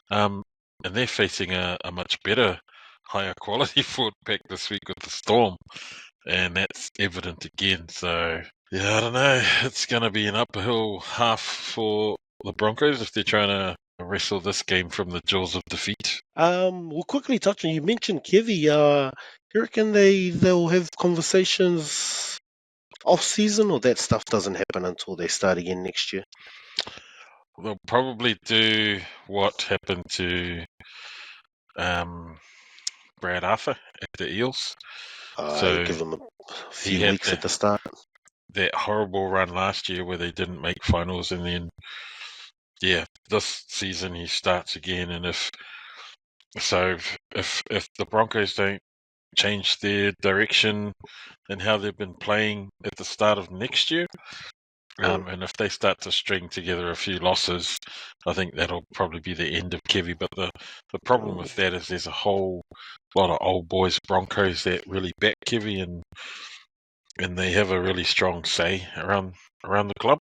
and they're facing a much better, higher quality forward pack this week with the Storm, and that's evident again. So yeah, I don't know. It's going to be an uphill half for the Broncos if they're trying to wrestle this game from the jaws of defeat. We'll quickly touch on. You mentioned Kevy. You reckon they'll have conversations off season, or that stuff doesn't happen until they start again next year? they'll probably do what happened to Brad Arthur at the Eels. I So give them a he few had weeks at the start. that horrible run last year where they didn't make finals, and then this season he starts again. And if the Broncos don't change their direction and how they've been playing at the start of next year, and if they start to string together a few losses, I think that'll probably be the end of Kevy. But the problem with that is there's a whole lot of old boys Broncos that really back Kevy, and they have a really strong say around the club.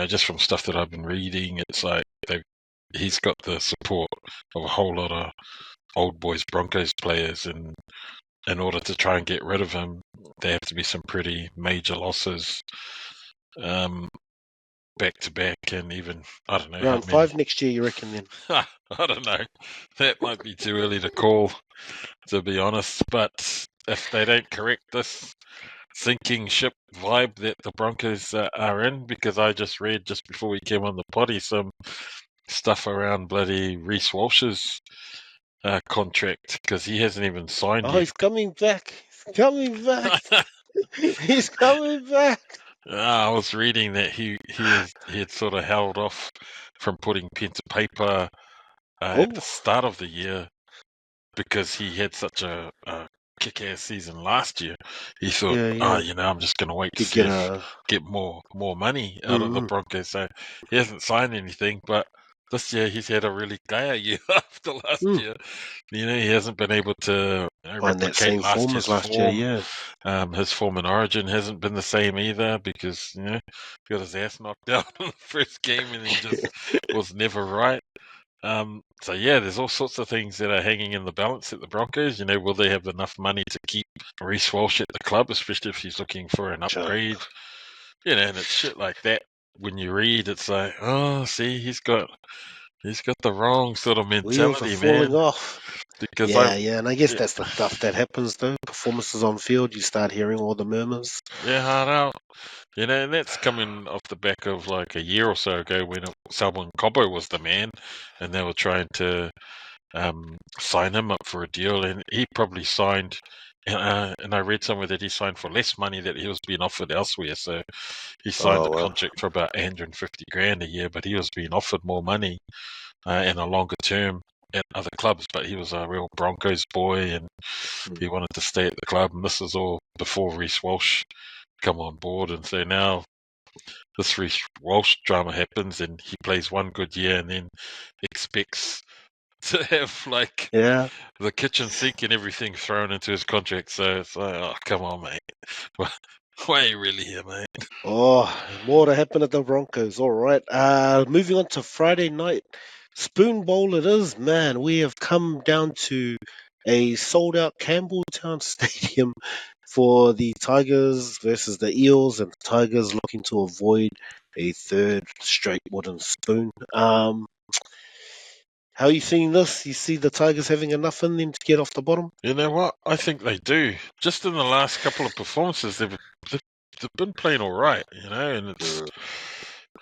Just from stuff that I've been reading, it's like he's got the support of a whole lot of old boys Broncos players, and in order to try and get rid of him, there have to be some pretty major losses, back to back, and even I don't know how Round many. 5 next year, you reckon then? I don't know. That might be too early to call, to be honest. But if they don't correct this sinking ship vibe that the Broncos are in, because I just read just before we came on the potty some stuff around bloody Reece Walsh's contract, because he hasn't even signed Oh, yet. he's coming back. He's coming back. He's coming back. I was reading that he had sort of held off from putting pen to paper at the start of the year because he had such a kick-ass season last year. He thought, Yeah. I'm just going to wait to Could see get if a. get more money out of the Broncos. So he hasn't signed anything, but this year he's had a really Kaea year after last year. He hasn't been able to Find that replicate same last form year's as last year, form. yeah. His form in Origin hasn't been the same either because got his ass knocked out in the first game and then just was never right. So there's all sorts of things that are hanging in the balance at the Broncos. Will they have enough money to keep Reece Walsh at the club, especially if he's looking for an upgrade? And it's shit like that. When you read, it's like, oh, see, he's got the wrong sort of Wheels are mentality, man. falling off. Because And I guess that's the stuff that happens though. Performances on field, you start hearing all the murmurs. hard out. And that's coming off the back of like a year or so ago when Salmon Cobbo was the man, and they were trying to sign him up for a deal, and he probably signed. And I read somewhere that he signed for less money that he was being offered elsewhere. So he signed a contract for about 150 grand a year, but he was being offered more money and a longer term at other clubs. But he was a real Broncos boy, and he wanted to stay at the club. And this is all before Reece Walsh come on board, and so now this Reece Walsh drama happens, and he plays one good year, and then expects to have like the kitchen sink and everything thrown into his contract. So it's like, oh, come on, mate. Why are you really here, mate? Oh, more to happen at the Broncos. All right. Moving on to Friday night. Spoon Bowl it is, man. We have come down to a sold out Campbelltown Stadium for the Tigers versus the Eels, and the Tigers looking to avoid a third straight wooden spoon. How are you seeing this? You see the Tigers having enough in them to get off the bottom? You know what? I think they do. Just in the last couple of performances, they've been playing all right, and it's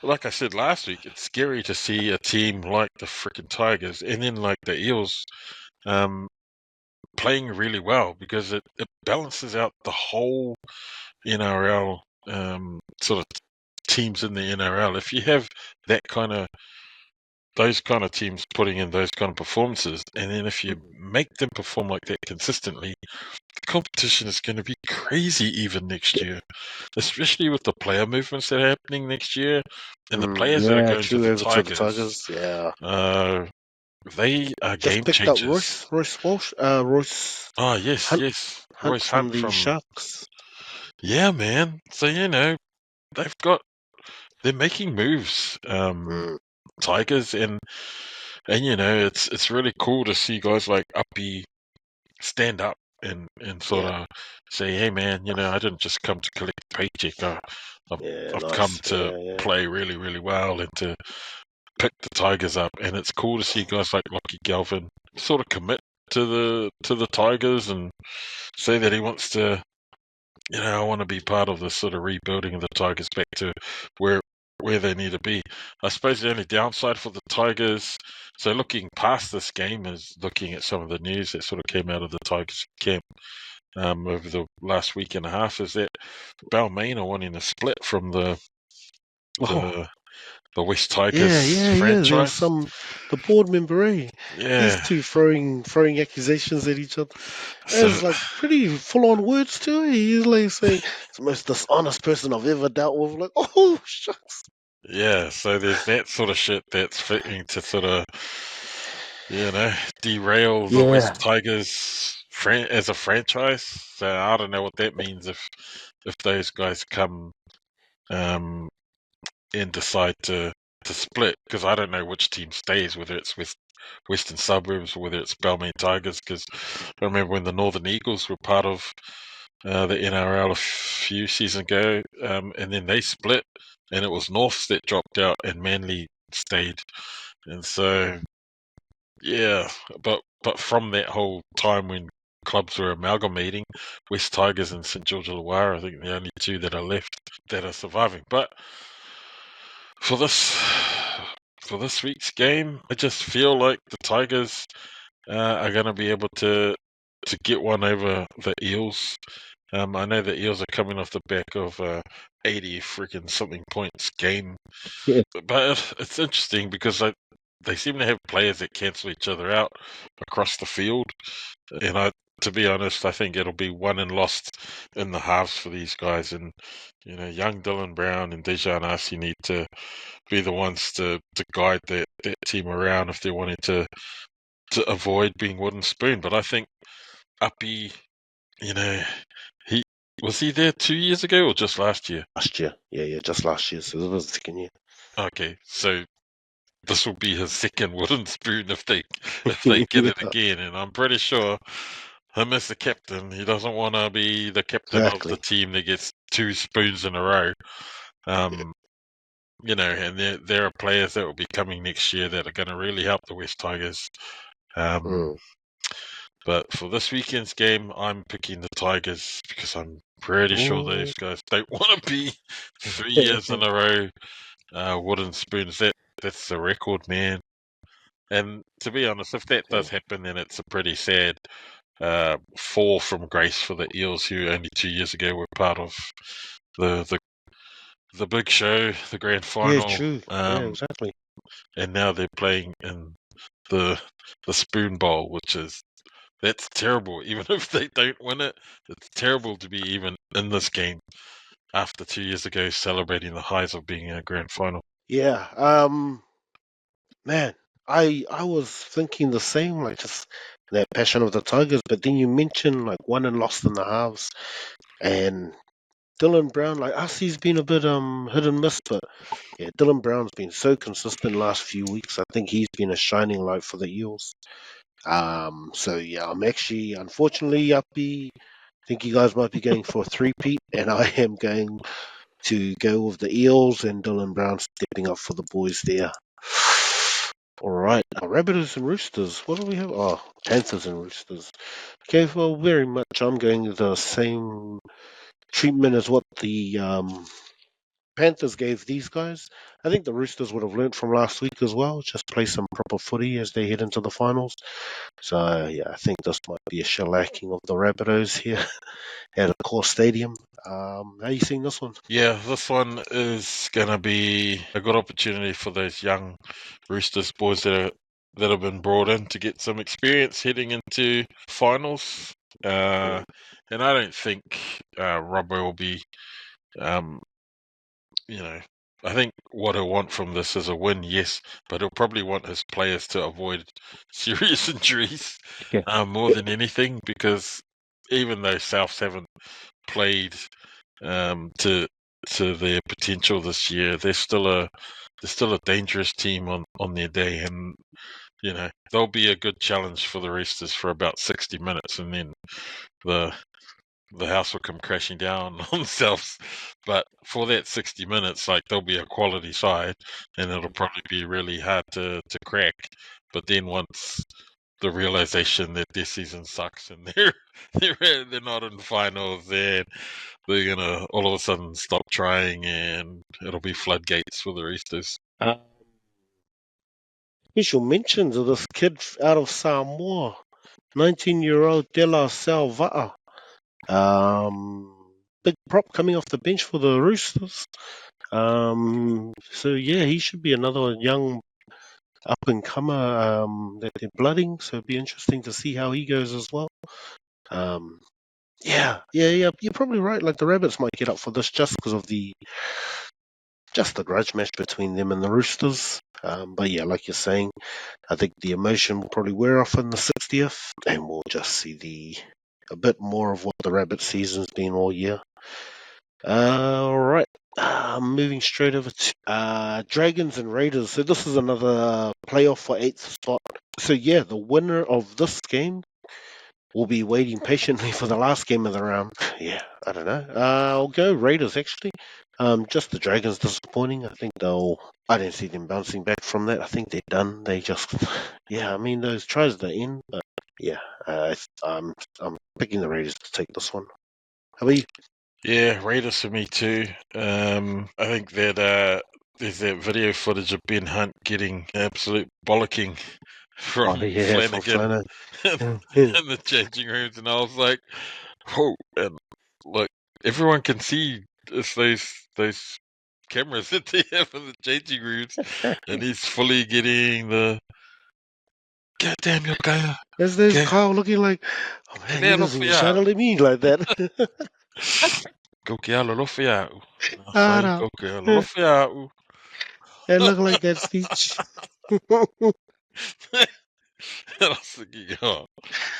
like I said last week, it's scary to see a team like the freaking Tigers and then like the Eels playing really well, because it balances out the whole NRL sort of teams in the NRL. If you have those kind of teams putting in those kind of performances, and then if you make them perform like that consistently, the competition is going to be crazy even next year, especially with the player movements that are happening next year and the players that are going to the Over to the Tigers. Tigers. Yeah. They are Just game picked up changers. Royce Walsh, Royce Oh, yes, Hunt, yes. Hunt Royce from Hunt the from... Sharks. Yeah, man. So, they're making moves, Tigers, and it's really cool to see guys like Uppy stand up and sort of say, hey, man, I didn't just come to collect a paycheck. I've come to play really, really well and to pick the Tigers up. And it's cool to see guys like Lockie Galvin sort of commit to the Tigers and say that he wants to, I want to be part of this sort of rebuilding of the Tigers back to where where they need to be. I suppose the only downside for the Tigers, so looking past this game, is looking at some of the news that sort of came out of the Tigers camp over the last week and a half, is that Balmain are wanting to split from the West Tigers Yeah. There was franchise. the board member, these Yeah. two throwing accusations at each other. So It's like pretty full on words too. He's like saying it's the most dishonest person I've ever dealt with. Like, oh shucks. yeah, so there's that sort of shit that's fitting to sort of, derail the Yeah. West Tigers as a franchise. So I don't know what that means if those guys come and decide to split, because I don't know which team stays, whether it's Western Suburbs or whether it's Balmain Tigers, because I remember when the Northern Eagles were part of the NRL a few seasons ago, and then they split, and it was Norths that dropped out and Manly stayed. And so, yeah, but from that whole time when clubs were amalgamating, West Tigers and St George Illawarra, I think the only two that are left that are surviving. But for this week's game, I just feel like the Tigers are going to be able to get one over the Eels. I know the Eels are coming off the back of 80 freaking something points game, Yeah. but it's interesting because they seem to have players that cancel each other out across the field, and to be honest, I think it'll be won and lost in the halves for these guys. And young Dylan Brown and Dejan Arce need to be the ones to guide that team around if they're wanting to avoid being wooden spoon. But I think Uppy, he was he there 2 years ago or just last year? Last year. Yeah, just last year. So it was the second year. Okay, so this will be his second wooden spoon if they get it Yeah, again. And I'm pretty sure him as the captain, he doesn't want to be the captain of the exactly. team that gets 2 spoons in a row. And there are players that will be coming next year that are going to really help the West Tigers. But for this weekend's game, I'm picking the Tigers because I'm pretty sure those guys don't want to be 3 years in a row wooden spoons. That's the record, man. And to be honest, if that does happen, then it's a pretty sad fall from grace for the Eels, who only 2 years ago were part of the big show, the grand Yeah, final. true. Yeah, exactly. And now they're playing in the Spoon Bowl, that's terrible. Even if they don't win it, it's terrible to be even in this game after 2 years ago celebrating the highs of being in a grand final. Yeah. Man, I was thinking the same, like just that passion of the Tigers, but then you mentioned like won and lost in the halves, and Dylan Brown, like us, he's been a bit hit and miss, but yeah, Dylan Brown's been so consistent last few weeks. I think he's been a shining light for the Eels. So yeah, I'm actually unfortunately uppy. I think you guys might be going for a three-peat, and I am going to go with the Eels and Dylan Brown stepping up for the boys there. All right, now Rabbitohs and Roosters. What do we have? Oh, Panthers and Roosters. Okay, well, very much I'm going the same treatment as what the Panthers gave these guys. I think the Roosters would have learnt from last week as well. Just play some proper footy as they head into the finals. So yeah, I think this might be a shellacking of the Rabbitohs here at a core stadium. How are you seeing this one? Yeah, this one is going to be a good opportunity for those young Roosters boys that have been brought in to get some experience heading into finals. And I don't think Robbo will be, I think what he'll want from this is a win, yes, but he'll probably want his players to avoid serious injuries more than anything, because even though Souths haven't played to their potential this year, they're still a dangerous team on their day, and they'll be a good challenge for the Roosters for about 60 minutes, and then the house will come crashing down on themselves. But for that 60 minutes, like, they'll be a quality side, and it'll probably be really hard to crack. But then once the realization that this season sucks and they're not in the finals and they're gonna all of a sudden stop trying and it'll be floodgates for the Roosters. Special mentions of this kid out of Samoa, 19-year-old De La Salva'a. Big prop coming off the bench for the Roosters. So yeah, he should be another young up and comer that they're blooding. So it'd be interesting to see how he goes as well. Yeah. You're probably right. Like the Rabbits might get up for this just because of the grudge match between them and the Roosters. But yeah, like you're saying, I think the emotion will probably wear off in the 60th, and we'll just see a bit more of what the Rabbit season's been all year. All right. Moving straight over to Dragons and Raiders. So this is another playoff for 8th spot. So yeah, the winner of this game will be waiting patiently for the last game of the round. Yeah, I don't know. I'll go Raiders actually. Just the Dragons disappointing. I think I don't see them bouncing back from that. I think they're done. They just, yeah. I mean, those tries at the end, but yeah. I'm picking the Raiders to take this one. How about you? Yeah, Raiders for me too. I think that there's that video footage of Ben Hunt getting absolute bollocking Oh from yeah, from Flanagan Flana. in the changing rooms, and I was like, "Whoa!" And look, everyone can see it's those cameras that they have in the changing rooms, and he's fully getting the "God damn your Kaea, There's get Kyle looking like, oh man, he out doesn't of even shout here, at me like that. go ke alolofia." I Ah, say, no. "Go ke alolofia." It looked like that speech. And I was thinking, oh,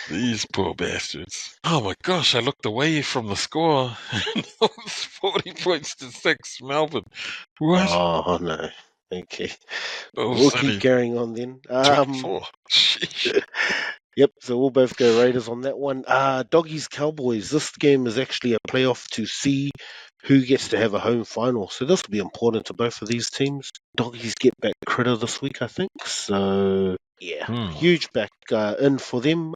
these poor bastards. Oh my gosh, I looked away from the score and it was 40 points to 6, Melbourne. What? Oh no. Okay. It We'll was keep only carrying on then. 24. Sheesh. Yep, so we'll both go Raiders on that one. Doggies Cowboys. This game is actually a playoff to see who gets to have a home final. So this will be important to both of these teams. Doggies get back Critter this week, I think. So yeah, huge back in for them.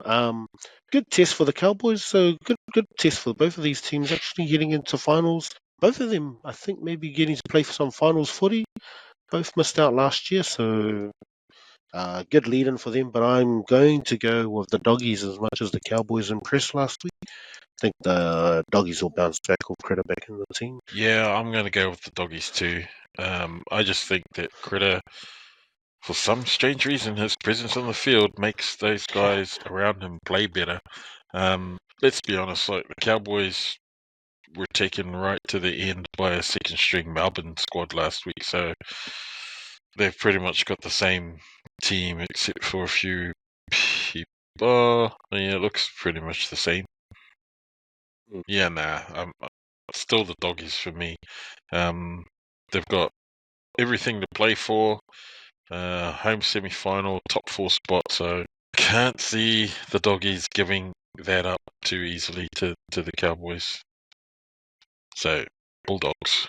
Good test for the Cowboys. So good test for both of these teams actually getting into finals. Both of them, I think, maybe getting to play for some finals footy. Both missed out last year, so good lead in for them, but I'm going to go with the Doggies as much as the Cowboys impressed last week. I think the Doggies will bounce back with Critter back in the team. Yeah, I'm going to go with the Doggies too. I just think that Critter, for some strange reason, his presence on the field makes those guys around him play better. Let's be honest, like the Cowboys were taken right to the end by a second string Melbourne squad last week, so they've pretty much got the same team except for a few people. Yeah, it looks pretty much the same. Yeah, nah, still the Doggies for me. They've got everything to play for. Home semi-final, top 4 spot, so can't see the Doggies giving that up too easily to the Cowboys. So, Bulldogs.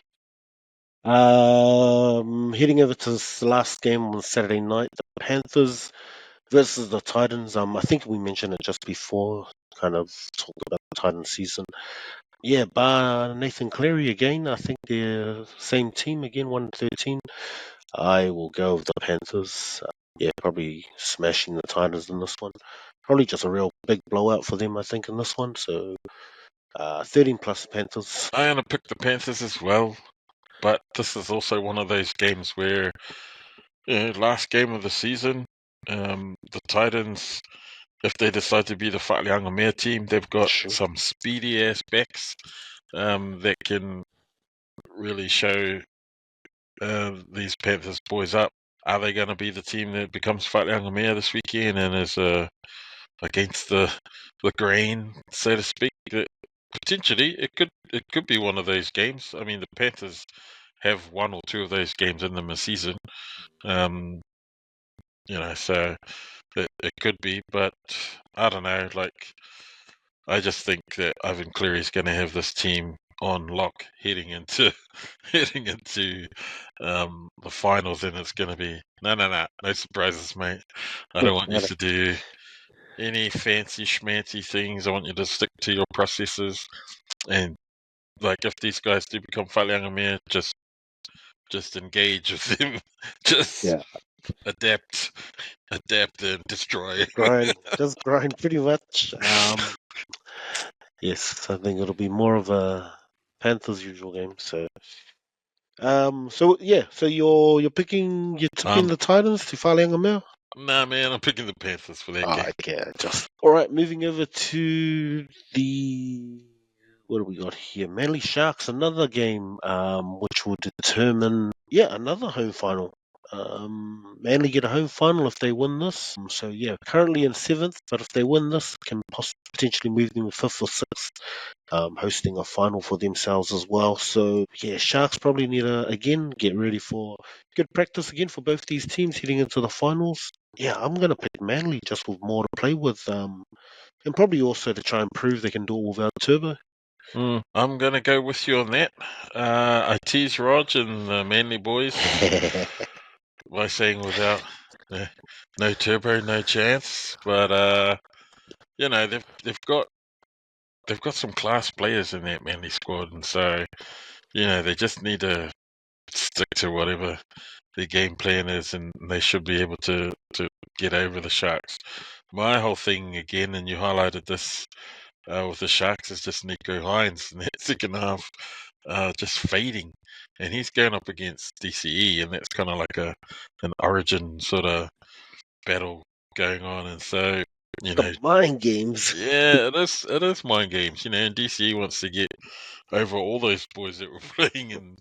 Heading over to this last game on Saturday night, the Panthers versus the Titans. I think we mentioned it just before, kind of talked about the Titans season. Yeah, bar Nathan Cleary again. I think they're same team again, 1-13. I will go with the Panthers. Yeah, probably smashing the Titans in this one. Probably just a real big blowout for them, I think, in this one. So, 13 plus Panthers. I'm going to pick the Panthers as well, but this is also one of those games where, last game of the season, the Titans, if they decide to be the Whareanga team, they've got Sure. some speedy ass backs that can really show these Panthers boys up. Are they going to be the team that becomes Whareanga this weekend and is against the grain, so to speak? Potentially, it could be one of those games. I mean, the Panthers have one or two of those games in them a season. So it could be, but I don't know. Like, I just think that Ivan Cleary's going to have this team on lock heading into the finals, and it's going to be no surprises, mate. I don't want you to do any fancy schmancy things. I want you to stick to your processes, and like if these guys do become whaleanga just engage with them. Just adapt and destroy. Just grind pretty much. Yes, I think it'll be more of a Panthers usual game. So so you're tipping the Titans to Whaleanga. Nah, man, I'm picking the Panthers for that game. Okay, just all right. Moving over to the what do we got here? Manly Sharks, another game which will determine another home final. Manly get a home final if they win this. So currently in seventh, but if they win this, can potentially move them to fifth or sixth. Hosting a final for themselves as well. So Sharks probably need to again get ready for good practice again for both these teams heading into the finals. I'm gonna pick Manly just with more to play with, and probably also to try and prove they can do it without Turbo. I'm gonna go with you on that. I tease Rog and the Manly boys by saying without no Turbo, no chance. But they've got some class players in that Manly squad, and so they just need to stick to whatever their game plan is, and they should be able to get over the Sharks. My whole thing again, and you highlighted this with the Sharks, is just Nico Hines in that second half, just fading, and he's going up against DCE, and that's kind of like an origin sort of battle going on, and so The mind games. yeah, it is mind games, and DCE wants to get over all those boys that were playing in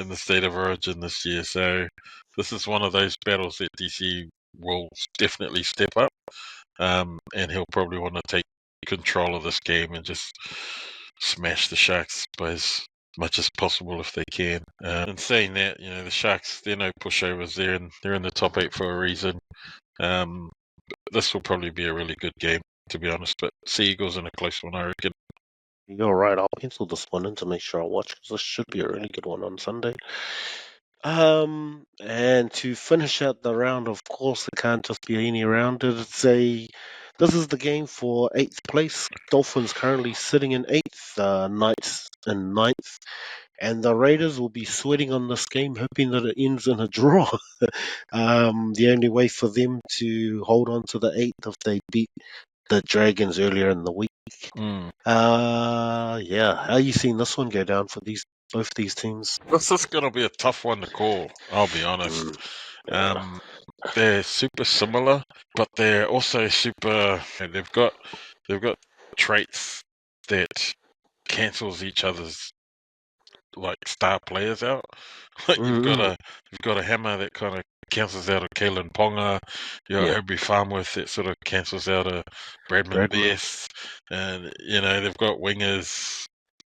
the State of Origin this year. So this is one of those battles that DC will definitely step up, and he'll probably want to take control of this game and just smash the Sharks by as much as possible if they can. And saying that, the Sharks, they're no pushovers. They're in the top 8 for a reason. This will probably be a really good game, to be honest. But Sea Eagles in a close one, I reckon. You're right. I'll pencil this one in to make sure I watch because this should be a really good one on Sunday. And to finish out the round, of course, it can't just be any round. This is the game for 8th place. Dolphins currently sitting in 8th, Knights in 9th, and the Raiders will be sweating on this game, hoping that it ends in a draw. The only way for them to hold on to the 8th if they beat the Dragons earlier in the week. How are you seeing this one go down for both these teams? This is going to be a tough one to call, I'll be honest. They're super similar, but they're also super. They've got traits that cancels each other's like star players out. Like you've got a hammer that kind of cancels out a Kalen Ponga. You got Herbie Farmworth that sort of cancels out a Bradman Best, and they've got wingers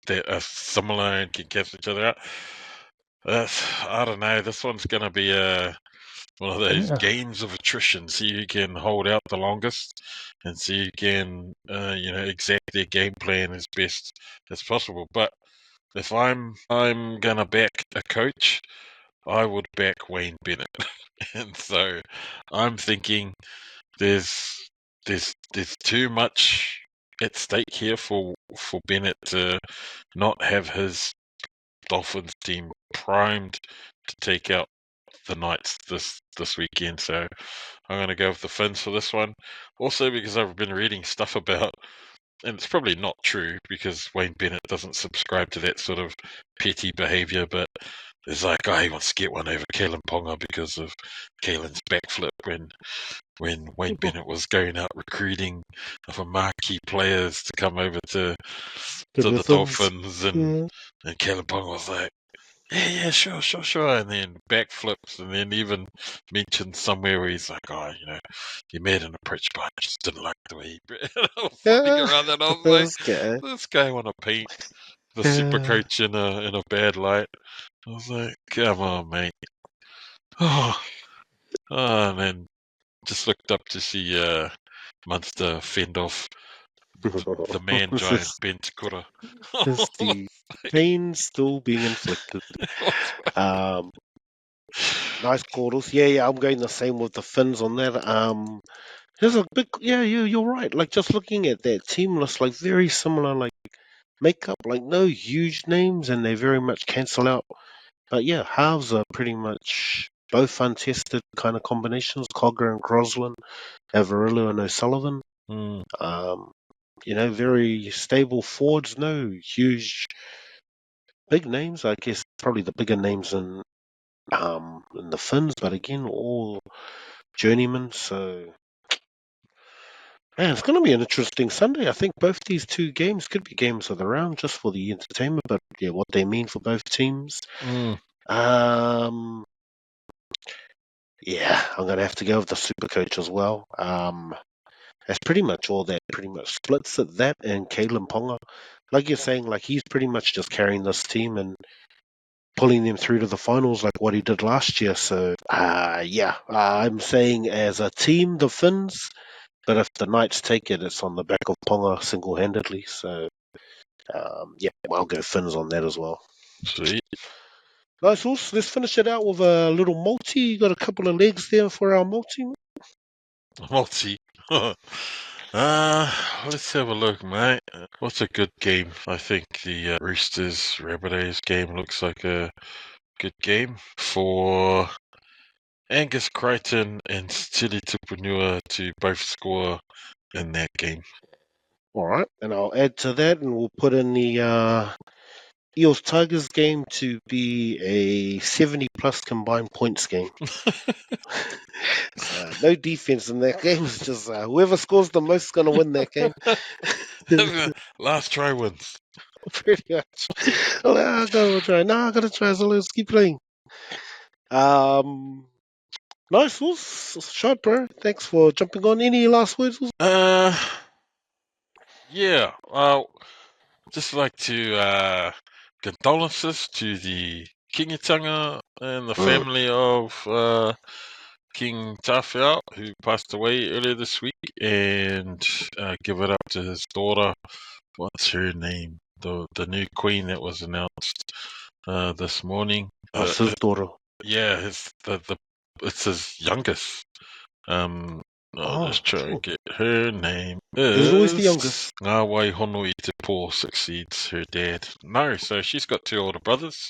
that are similar and can cancel each other out. I don't know. This one's going to be one of those games of attrition. See who can hold out the longest, and see who can, exact their game plan as best as possible. But if I'm gonna back a coach, I would back Wayne Bennett, and so I'm thinking there's too much at stake here for Bennett to not have his Dolphins team primed to take out the Knights this weekend. So I'm going to go with the Finns for this one. Also because I've been reading stuff about, and it's probably not true because Wayne Bennett doesn't subscribe to that sort of petty behaviour, but there's like, he wants to get one over Kalen Ponga because of Kalen's backflip when Wayne Bennett was going out recruiting for marquee players to come over to the Dolphins, and Kalen Ponga was like, yeah, sure, and then backflips, and then even mentioned somewhere where he's like, he made an approach, but I just didn't like the way he flipping around that. I was like, this guy want to paint the super coach in a bad light. I was like, come on, mate. And then just looked up to see Munster fend off the man giant Ben Takura. Just the pain still being inflicted. Nice quarters. I'm going the same with the Finns on that. There's a big, yeah, you're right. Like just looking at that team list, like very similar, like makeup, like no huge names, and they very much cancel out. But yeah, halves are pretty much both untested kind of combinations. Cogger and Crosland, Avarillo and O'Sullivan. Mm, Um, very stable forwards. No huge big names. I guess probably the bigger names in the Finns, but again, all journeymen. So man, it's going to be an interesting Sunday. I think both these two games could be games of the round just for the entertainment, but yeah, what they mean for both teams. mm. Um, yeah, I'm going to have to go with the super coach as well. That's pretty much all that pretty much splits it. That and Kalen Ponga. Like you're saying, like he's pretty much just carrying this team and pulling them through to the finals like what he did last year. So, yeah, I'm saying as a team, the Finns, but if the Knights take it, it's on the back of Ponga single-handedly. So, yeah, I'll go Finns on that as well. Sweet. Nice, horse. Let's finish it out with a little multi. You got a couple of legs there for our multi. Multi. Let's have a look, mate. What's a good game? I think the Roosters Rabbitohs game looks like a good game for Angus Crichton and Stili Tupunua to both score in that game. All right, and I'll add to that, and we'll put in the Eels Tigers game to be a 70-plus combined points game. No defense in that game. It's just whoever scores the most is going to win that game. Last try wins. Pretty much. Oh, I gotta try. No, I gotta try. So let's keep playing. Nice, shot, bro. Thanks for jumping on. Any last words? Yeah. Just like to condolences to the Kingatanga and the family of King Tawhiao, who passed away earlier this week, and give it up to his daughter. What's her name? The new queen that was announced this morning. That's his daughter. Yeah, it's his youngest. I'll just try and get her name. He's always the youngest. Ngāwai Hono i te pō succeeds her dad. No, so she's got two older brothers.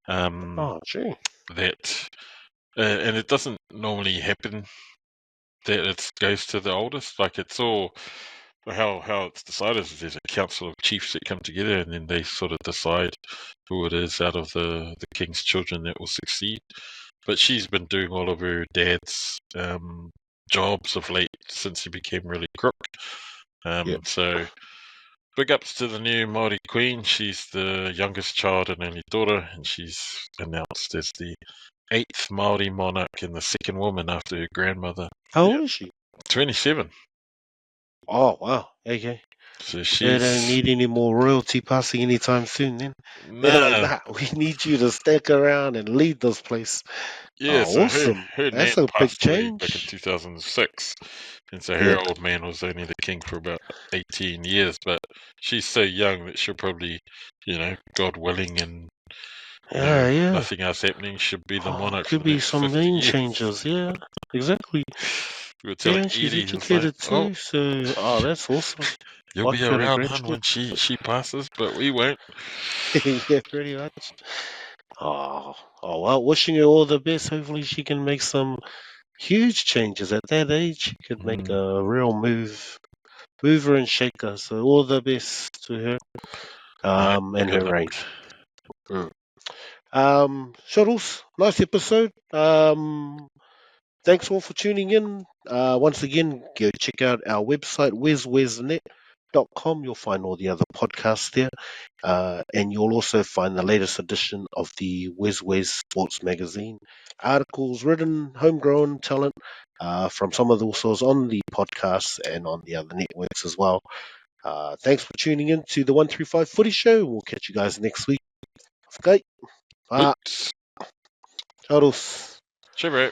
Oh, gee. That and it doesn't normally happen that it goes to the oldest. Like it's all how it's decided is there's a council of chiefs that come together and then they sort of decide who it is out of the king's children that will succeed. But she's been doing all of her dad's jobs of late since he became really crook. Yep. So big ups to the new Māori Queen. She's the youngest child and only daughter, and she's announced as the 8th Māori monarch and the second woman after her grandmother. How old is she? 27. Oh, wow. Okay. So They she's don't need any more royalty passing anytime soon, then. They're like, nah. we need you to stick around and lead this place. Yeah, Oh, so awesome. her That's nan a big passed away back in change. 2006, and so her Yep. old man was only the king for about 18 years. But she's so young that she'll probably, God willing, and Yeah. nothing else happening, should be the monarch for Could the be next some 50 name years. changes. Yeah, exactly. We were telling Yeah, she's Edie, it's like, educated too, so that's awesome. you'll Like be her to around, hun, graduate. when she passes, but we won't. Yeah, pretty much. Well, wishing her all the best. Hopefully she can make some huge changes at that age. She could make a real mover and shaker. So all the best to her and Good her luck. reign. Shuttles, nice episode. Thanks all for tuning in. Once again, go check out our website, WesWesNet.com. You'll find all the other podcasts there. And you'll also find the latest edition of the WesWes Sports Magazine. Articles written, homegrown talent from some of the usos on the podcasts and on the other networks as well. Thanks for tuning in to the 135 Footy Show. We'll catch you guys next week. Okay. Boots. Shuttles. Cheerio.